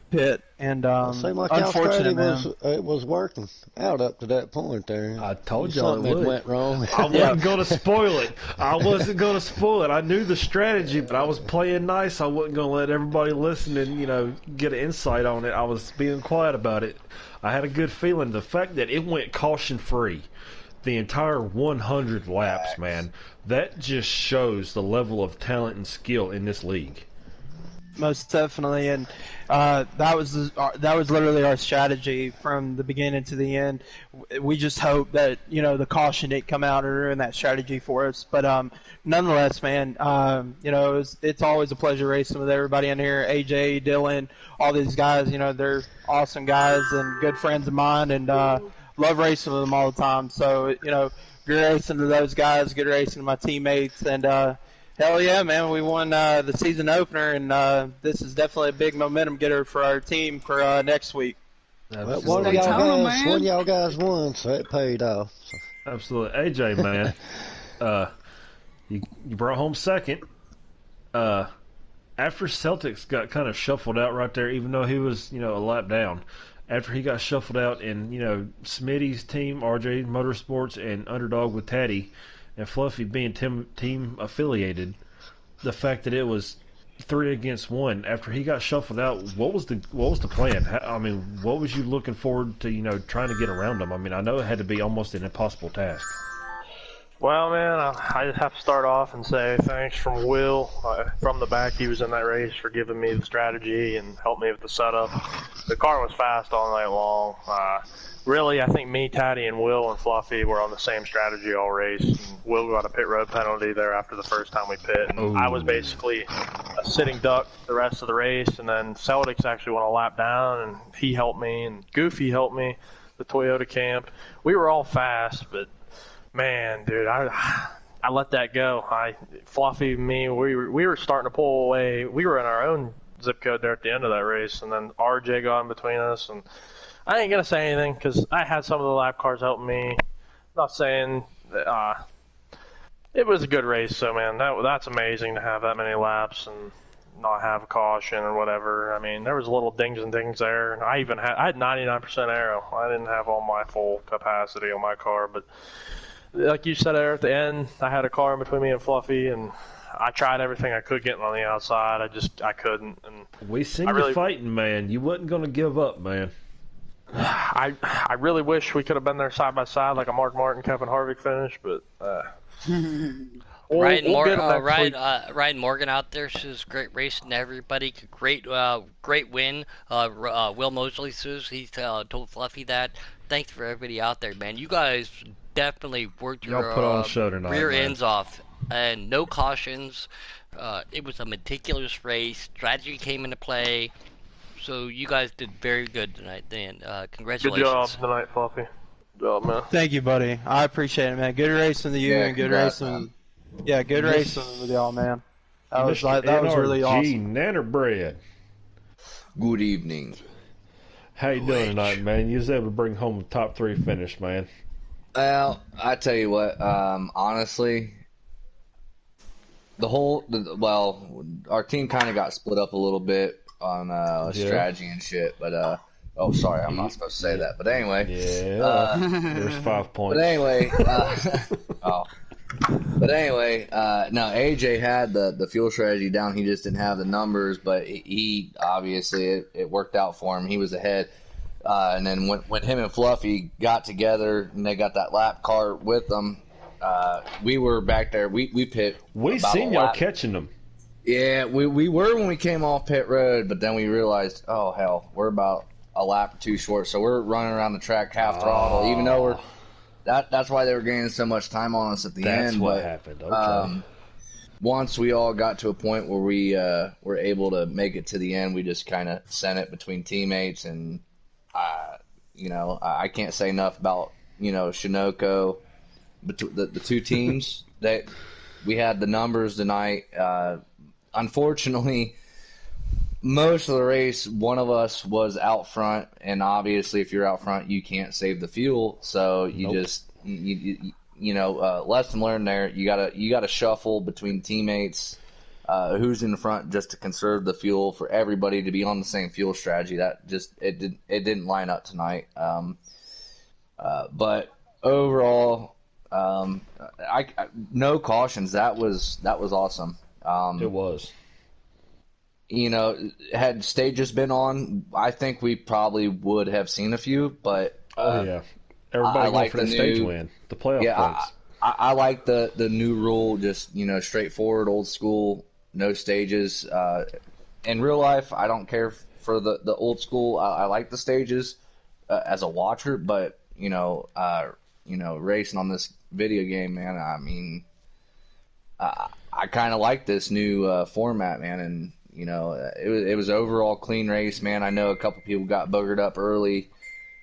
pit. And Seemed like y'all unfortunate, strategy man. was working out up to that point there. I told y'all Something it would. had went wrong. I wasn't going to spoil it. I wasn't going to spoil it. I knew the strategy, but I was playing nice. I wasn't going to let everybody listen and, get an insight on it. I was being quiet about it. I had a good feeling. The fact that it went caution-free the entire 100 laps, man, that just shows the level of talent and skill in this league. Most definitely, and that was literally our strategy from the beginning to the end. We just hope that the caution didn't come out and ruin that strategy for us. But nonetheless, man, it's always a pleasure racing with everybody in here. AJ, Dylan, all these guys. They're awesome guys and good friends of mine, and love racing with them all the time. So good racing to those guys, good racing to my teammates, and. Hell yeah, man. We won the season opener, and this is definitely a big momentum getter for our team for next week. Well, Absolutely. man. one of y'all guys won, so it paid off. So. Absolutely. AJ, man, you brought home second. After Celtics got kind of shuffled out right there, even though he was, a lap down, after he got shuffled out and, Smitty's team, RJ Motorsports, and Underdog with Taddy, and Fluffy being team affiliated, the fact that it was 3 against 1 after he got shuffled out, what was the plan? I mean, what was you looking forward to? Trying to get around him. I mean, I know it had to be almost an impossible task. Well, man, I just have to start off and say thanks from Will from the back. He was in that race for giving me the strategy and helped me with the setup. The car was fast all night long. Really, I think me, Taddy, and Will and Fluffy were on the same strategy all race. And Will got a pit road penalty there after the first time we pit. And I was basically a sitting duck the rest of the race. And then Celtics actually went a lap down, and he helped me, and Goofy helped me, the Toyota camp. We were all fast, but man, dude, I let that go. Fluffy, me, we were starting to pull away. We were in our own zip code there at the end of that race, and then RJ got in between us, and I ain't going to say anything because I had some of the lap cars helping me. Not saying it was a good race, so, man, that's amazing to have that many laps and not have a caution or whatever. I mean, there was little dings and dings there. And I had 99% aero. I didn't have all my full capacity on my car, but like you said there at the end, I had a car in between me and Fluffy, and I tried everything I could getting on the outside. I couldn't. And We seen I you really, fighting, man. You wasn't gonna give up, man. I really wish we could have been there side by side like a Mark Martin, Kevin Harvick finish, but we'll get them next week. Ryan Morgan out there says great racing to everybody. Great win. Will Mosley says he told Fluffy that. Thanks for everybody out there, man. You guys definitely worked Y'all your put on a show tonight, rear man. ends off, and no cautions. It was a meticulous race. Strategy came into play. So you guys did very good tonight, Dan. Good Congratulations. job tonight, Fluffy. Good job, man. Thank you, buddy. I appreciate it, man. Good racing to you, and good congrats, racing. man. Yeah, good racing with y'all, man. That was really awesome. Nannerbread. Good evening. How you doing tonight, man? You was able to bring home a top 3 finish, man. Well, I tell you what, honestly, our team kind of got split up a little bit on strategy and shit, but oh, sorry, I'm not supposed to say that. But anyway, there's 5 points. But anyway, no, AJ had the fuel strategy down. He just didn't have the numbers, but he obviously it worked out for him. He was ahead. And then when him and Fluffy got together and they got that lap car with them, we were back there. We pit. We seen y'all catching them. Yeah, we were when we came off pit road, but then we realized, oh hell, we're about a lap or 2 short, so we're running around the track half throttle, even though that's why they were gaining so much time on us at the end. That's what happened. Okay. Once we all got to a point where we were able to make it to the end, we just kind of sent it between teammates, and I can't say enough about Shinoko, the 2 teams that we had the numbers tonight. Unfortunately, most of the race, one of us was out front, and obviously, if you're out front, you can't save the fuel. So you just, lesson learned there. You gotta shuffle between teammates, who's in the front, just to conserve the fuel for everybody to be on the same fuel strategy. That just it didn't line up tonight. But overall, no cautions. That was awesome. It was. Had stages been on, I think we probably would have seen a few. But everybody going for the stage win, the playoff points. I like the new rule, just straightforward, old school, no stages. In real life, I don't care for the old school. I like the stages as a watcher, but racing on this video game, man. I mean, I kind of like this new format, man, and it was overall clean race, man. I know a couple people got boogered up early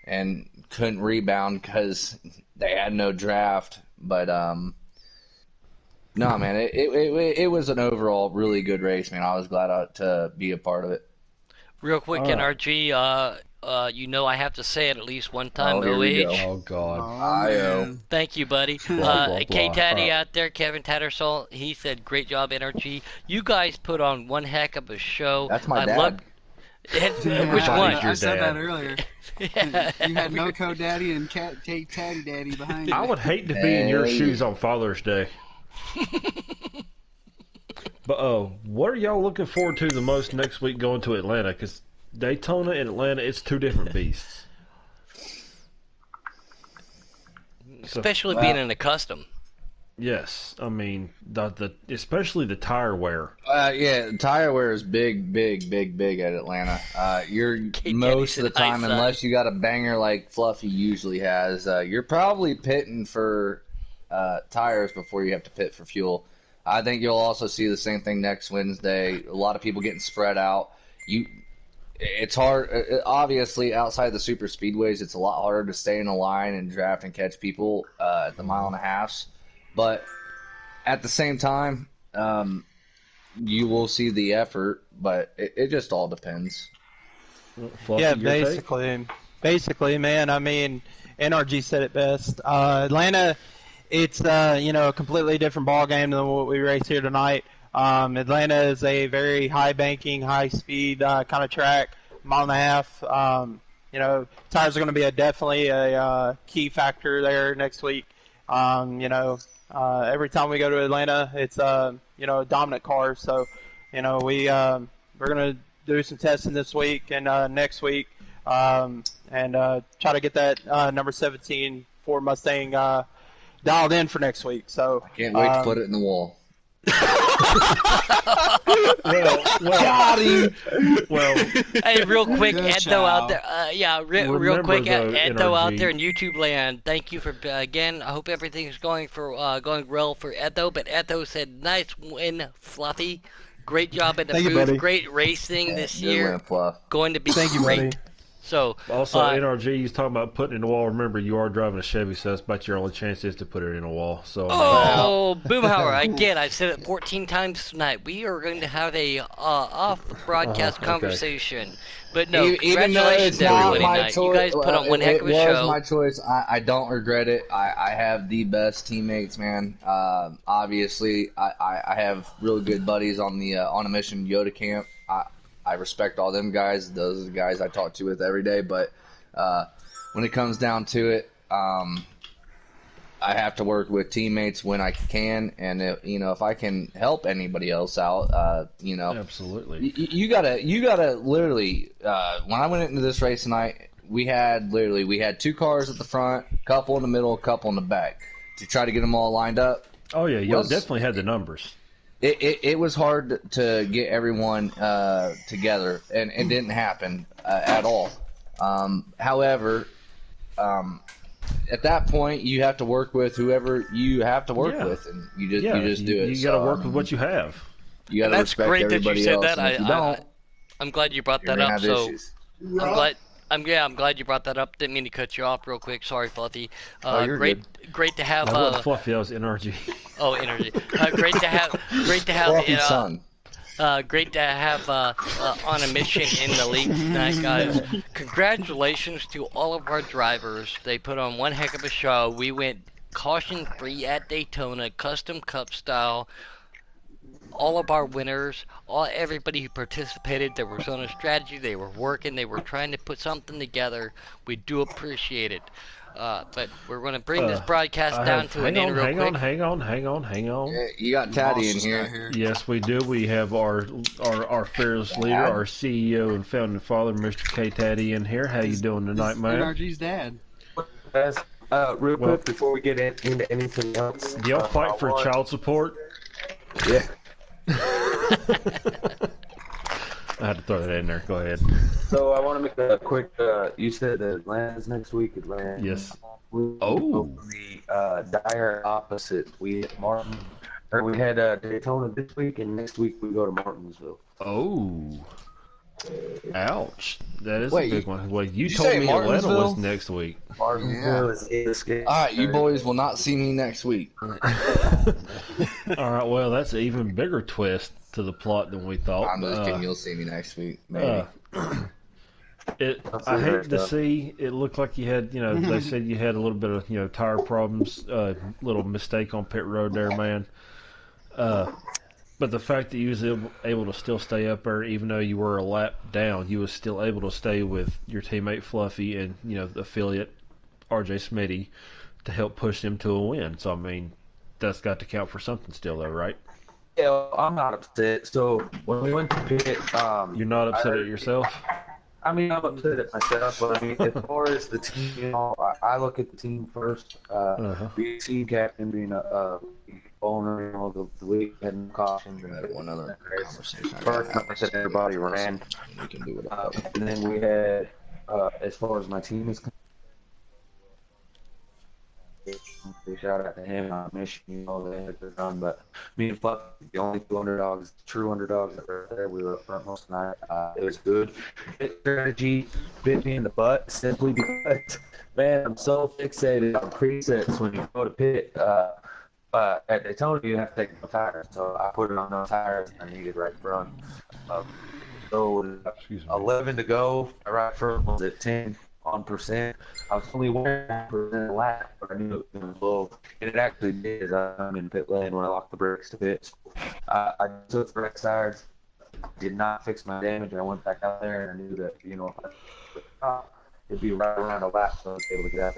and couldn't rebound because they had no draft, but no, man, it was an overall really good race, man. I was glad to be a part of it. Real quick, NRG, I have to say it at least one time. Oh, God. Thank you, buddy. K-Taddy out there, Kevin Tattersall, he said, great job, NRG. You guys put on one heck of a show. That's my dad. Which one? I said that earlier. You had no co-daddy and K-Taddy daddy behind you. I would hate to be in your shoes on Father's Day. But what are y'all looking forward to the most next week going to Atlanta? Because Daytona and Atlanta, it's 2 different beasts. Especially being in a custom. Yes, I mean especially the tire wear. Yeah, tire wear is big at Atlanta. You're most of the time, unless you got a banger like Fluffy usually has, you're probably pitting for tires before you have to pit for fuel. I think you'll also see the same thing next Wednesday. A lot of people getting spread out. It's hard. Obviously, outside the super speedways, it's a lot harder to stay in a line and draft and catch people at the 1.5 miles. But at the same time, you will see the effort. But it just all depends. Fluffy, yeah, basically, man. I mean, NRG said it best. Atlanta. It's a completely different ball game than what we race here tonight. Atlanta is a very high banking, high speed kind of track, 1.5 miles. Tires are going to be definitely a key factor there next week. Every time we go to Atlanta, it's a dominant car. So, we're gonna do some testing this week and next week, and try to get that number 17 Ford Mustang dialed in for next week. So I can't wait to put it in the wall. Got him. Well, hey, real quick, Good Edo out job. there. Real quick, Edo out there in YouTube land. Thank you for again. I hope everything's going well for Edo. But Edo said, "Nice win, Fluffy. Great job at the Thank you, booth. buddy. Great racing this Good year. win, Fluff. Going to be Thank you, great." buddy. So also, NRG, he's talking about putting it in the wall. Remember, you are driving a Chevy, so that's about your only chance is to put it in a wall. So, Boomhauer, again, I've said it 14 times tonight. We are going to have a off-broadcast conversation. But no, Even though congratulations it's to not everybody my tonight. choice, You guys put on one heck of a it was show. my choice. I don't regret it. I have the best teammates, man. Obviously, I have really good buddies on the on a mission Yoda camp. I respect all them guys. Those are the guys I talk to with every day. But when it comes down to it, I have to work with teammates when I can, and if I can help anybody else out, absolutely. You gotta literally. When I went into this race tonight, we had 2 cars at the front, a couple in the middle, a couple in the back, to try to get them all lined up. Oh yeah, y'all definitely had the numbers. It was hard to get everyone together, and it didn't happen at all. However, at that point, you have to work with whoever you have to work with, and you just do it. You got to work with what you have. You got to respect great that you everybody said else. that. And if you don't, I'm glad you brought you're that gonna up. have So issues. I'm glad you brought that up. Didn't mean to cut you off real quick. Sorry, Fluffy. You're great to have. That wasn't Fluffy. That was NRG. Oh, energy. Great to have. Fluffy's son. Great to have on a mission in the league tonight, guys. Congratulations to all of our drivers. They put on one heck of a show. We went caution-free at Daytona, custom cup style. All of our winners, everybody who participated, there was on a strategy. They were working. They were trying to put something together. We do appreciate it. But we're going to bring this broadcast down to an end real quick. Hang on. Yeah, you got Taddy in here. Yes, we do. We have our fearless leader, our CEO and founding father, Mr. K. Taddy, in here. How you doing tonight, man? NRG's dad. Real quick before we get into anything else, Do y'all fight for child support? Yeah. I had to throw that in there. Go ahead. So I want to make a quick. You said that Atlanta's next week. Atlanta. Yes. Oh. The dire opposite. We had Martin. Or we had Daytona this week, and next week we go to Martinsville. Oh. Ouch. That is Wait, a big one. Well, you you told say me Atlanta was Martinsville? next week. Martinsville is All right, you boys will not see me next week. All right, well, that's an even bigger twist to the plot than we thought. I'm just kidding. You'll see me next week, maybe. I hate to see. It looked like you had, they said you had a little bit of, tire problems, little mistake on pit road there, man. But the fact that you was able to still stay up there, even though you were a lap down, you was still able to stay with your teammate Fluffy and, the affiliate RJ Smitty to help push them to a win. So, I mean, that's got to count for something still, though, right? Yeah, well, I'm not upset. So when we went to pit, you're not upset at yourself? I mean, I'm upset at myself, but I mean, as far as the team, I look at the team first. Being team captain, being a owner, the league had caution. We had one other conversation. First, I said everybody ran. We can do it. And then we had, as far as my team is concerned, shout out to him on mission, they had to run, but me and Fluff, the only two underdogs, true underdogs that were there. We were up front most of the night. It was good. Pit strategy bit me in the butt simply because, man, I'm so fixated on presets when you go to pit. At Daytona, you have to take no tires, so I put it on no tires and I needed right front. So 11 to go, right front was at 10 on percent. I was only 1% lap, but I knew it was going to blow. And it actually did. I'm in pit lane when I locked the brakes to pit. I took the right tires, did not fix my damage, and I went back out there and I knew that, if I it'd be right around a lap, so I was able to get out.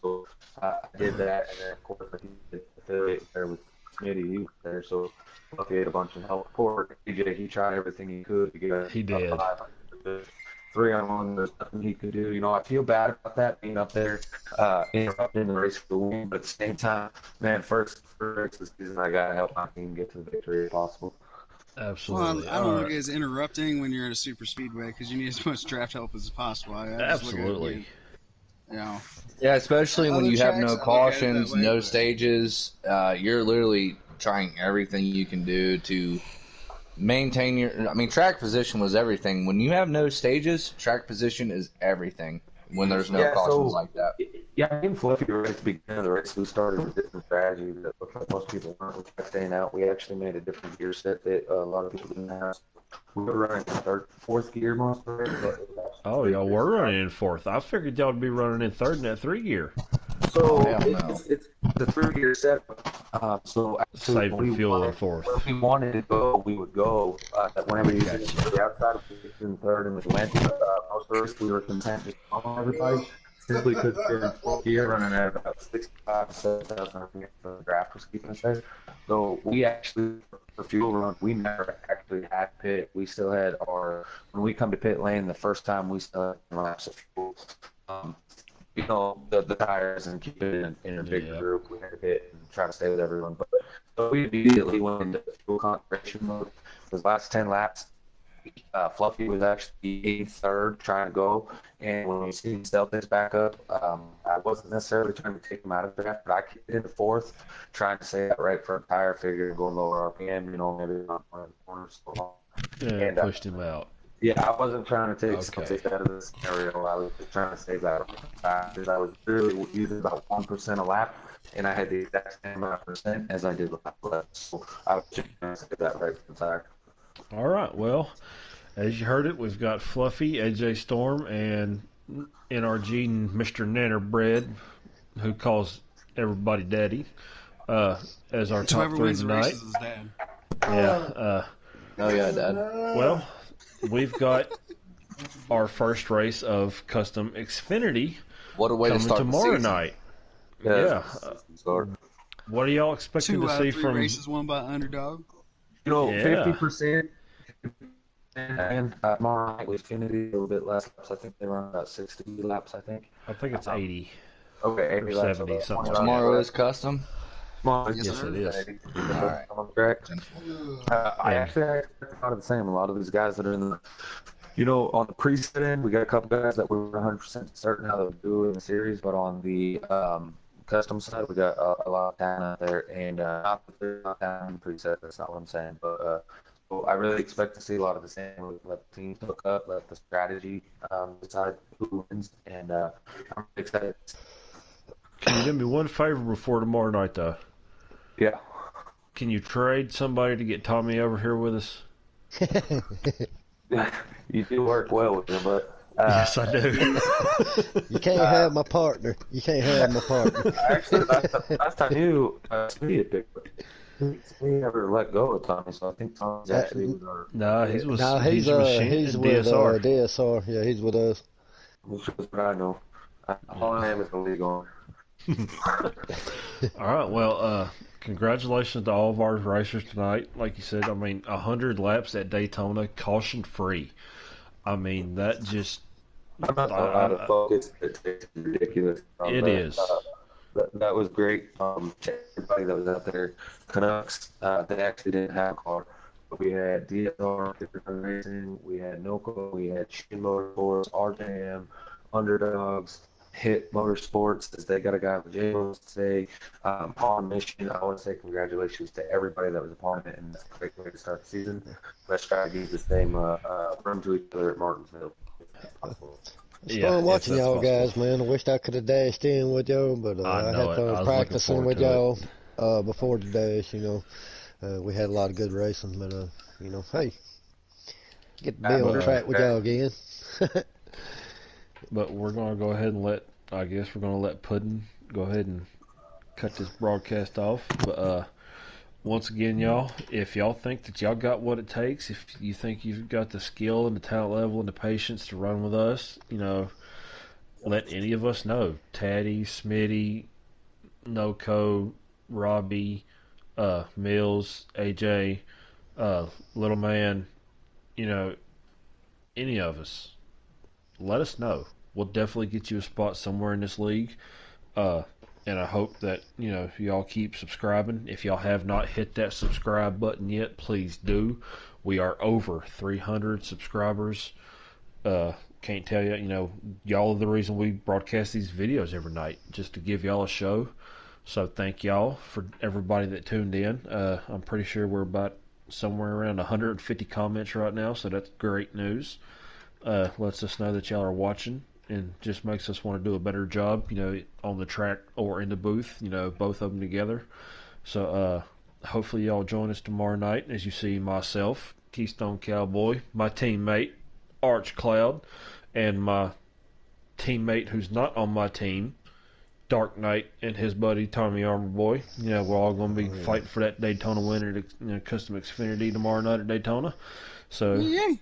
So I did that, and then of course I did affiliate there with Smitty. He was there, so Fluffy had a bunch of help. Poor AJ, he tried everything he could to get a He did. 3-on-1. There's nothing he could do. I feel bad about that being up there, interrupting the race for the win. But at the same time, man, first race of the season, I gotta help my team get to the victory if possible. Absolutely. Well, I don't look at it as interrupting when you're in a super speedway because you need as much draft help as possible. I just Absolutely. Look at it, Yeah, especially when other you have tracks, no I look at it that cautions, way, no but- stages. You're literally trying everything you can do to maintain your. I mean, track position was everything. When you have no stages, track position is everything. When there's no cautions like that. Yeah, me and Fluffy right at the beginning of the race, we started with different strategies that most people weren't. We kept staying out. We actually made a different gear set that a lot of people didn't have. We were running fourth gear most of the race. Oh, y'all were running in fourth. I figured y'all would be running in third in that 3 gear. So no. it's the 3 gear set. So Save fuel in fourth. If we wanted to go, we would go. Whenever you get to the outside of in third in Atlanta, most of the race we were content just following everybody. Simply because we're in fourth gear running at about 65 to 7,000 for the draft was keeping us there. So we actually, for fuel run, we never actually had pit. We still had when we come to pit lane the first time, we still had laps of fuel. The tires and keep it in a big group. We had to pit and try to stay with everyone. But so we immediately went into fuel conservation mode. Those last 10 laps, Fluffy was actually in third trying to go, and when we see Celtics back up, I wasn't necessarily trying to take him out of the draft, but I kicked into fourth, trying to stay that right front tire figure and go lower RPM, maybe not one of the corners so long. And pushed him out. Yeah, I wasn't trying to take Celtics out of this scenario. I was just trying to save that because I was really using about 1% a lap, and I had the exact same amount of percent as I did left. So I was just trying to save that right front tire. All right, well, as you heard it, we've got Fluffy, AJ Storm, and NRG and Mr. Nannerbread, who calls everybody daddy, as our top Whoever 3 wins the tonight. races is dad. Yeah. Oh yeah, Dad. Well, we've got our first race of Custom Xfinity What a way to coming start tomorrow the season. night. Yeah. What are y'all expecting 2 to out see of 3 from? races won by underdog. 50%. And tomorrow night with Xfinity, a little bit less laps. I think they run about 60 laps, I think. I think it's 80. Okay, 80 or laps. 70, something like Tomorrow is custom. Yes, it is. All right. Correct. I actually expect a lot of the same. A lot of these guys that are in the, on the preset end, we got a couple guys that we're 100% certain how they'll do in the series, but on the custom side, we got a lot of talent out there, and not that they're not talent in the preset. That's not what I'm saying, but. So I really expect to see a lot of the same. Let the teams hook up, let the strategy decide who wins, and I'm excited. Can you do me one favor before tomorrow night, though? Yeah. Can you trade somebody to get Tommy over here with us? You do work well with him, but. Yes, I do. You can't have my partner. You can't have my partner. Actually, last time you Smitty had picked we never let go of Tommy, so I think Tommy's actually with our. No, he's with he's with DSR. DSR. Yeah, he's with us. Which is what I know. All I am is the league on. All right, well, congratulations to all of our racers tonight. Like you said, 100 laps at Daytona, caution free. That just. I'm not out of focus. It's ridiculous. It is. That was great. To everybody that was out there, Canucks, they actually didn't have a car. But we had DSR, Different Racing, we had NOCO, we had Shin Motorsports, RJM, Underdogs, Hit Motorsports, as they got a guy with J-Los today. On Mission, I want to say congratulations to everybody that was a part of it, and that's a great way to start the season. Let's try to keep the same run to each other at Martinsville. It's fun watching y'all guys, man. I wished I could have dashed in with y'all, but I had fun practicing with y'all before the dash. We had a lot of good racing, but hey, get to be on the track with y'all again. But we're gonna go ahead and let Puddin go ahead and cut this broadcast off. But once again, y'all, if y'all think that y'all got what it takes, if you think you've got the skill and the talent level and the patience to run with us, let any of us know. Taddy, Smitty, NoCo, Robbie, Mills, AJ, Little Man, you know, any of us. Let us know. We'll definitely get you a spot somewhere in this league. Uh, and I hope that, y'all keep subscribing. If y'all have not hit that subscribe button yet, please do. We are over 300 subscribers. Can't tell you, y'all are the reason we broadcast these videos every night, just to give y'all a show. So thank y'all for everybody that tuned in. I'm pretty sure we're about somewhere around 150 comments right now, so that's great news. Lets us know that y'all are watching and just makes us want to do a better job, on the track or in the booth, both of them together. So hopefully y'all join us tomorrow night as you see myself, Keystone Cowboy, my teammate, Arch Cloud, and my teammate who's not on my team, Dark Knight, and his buddy Tommy Armor Boy. We're all going to be fighting for that Daytona winner at Custom Xfinity tomorrow night at Daytona. So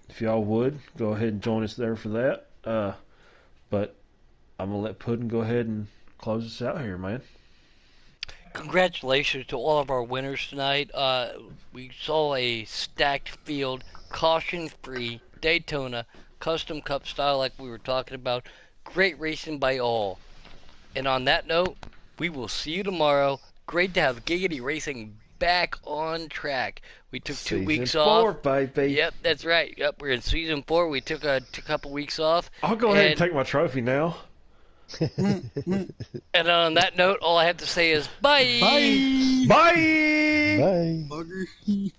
if y'all would, go ahead and join us there for that. But I'm going to let Puddin go ahead and close us out here, man. Congratulations to all of our winners tonight. We saw a stacked field, caution-free, Daytona, custom cup style like we were talking about. Great racing by all. And on that note, we will see you tomorrow. Great to have Giggity Racing back on track. We took 2 weeks off. Season 4, baby. Yep, that's right. Yep, we're in season 4. We took a couple weeks off. I'll go ahead and take my trophy now. And on that note, all I have to say is bye. Bye. Bye. Bugger.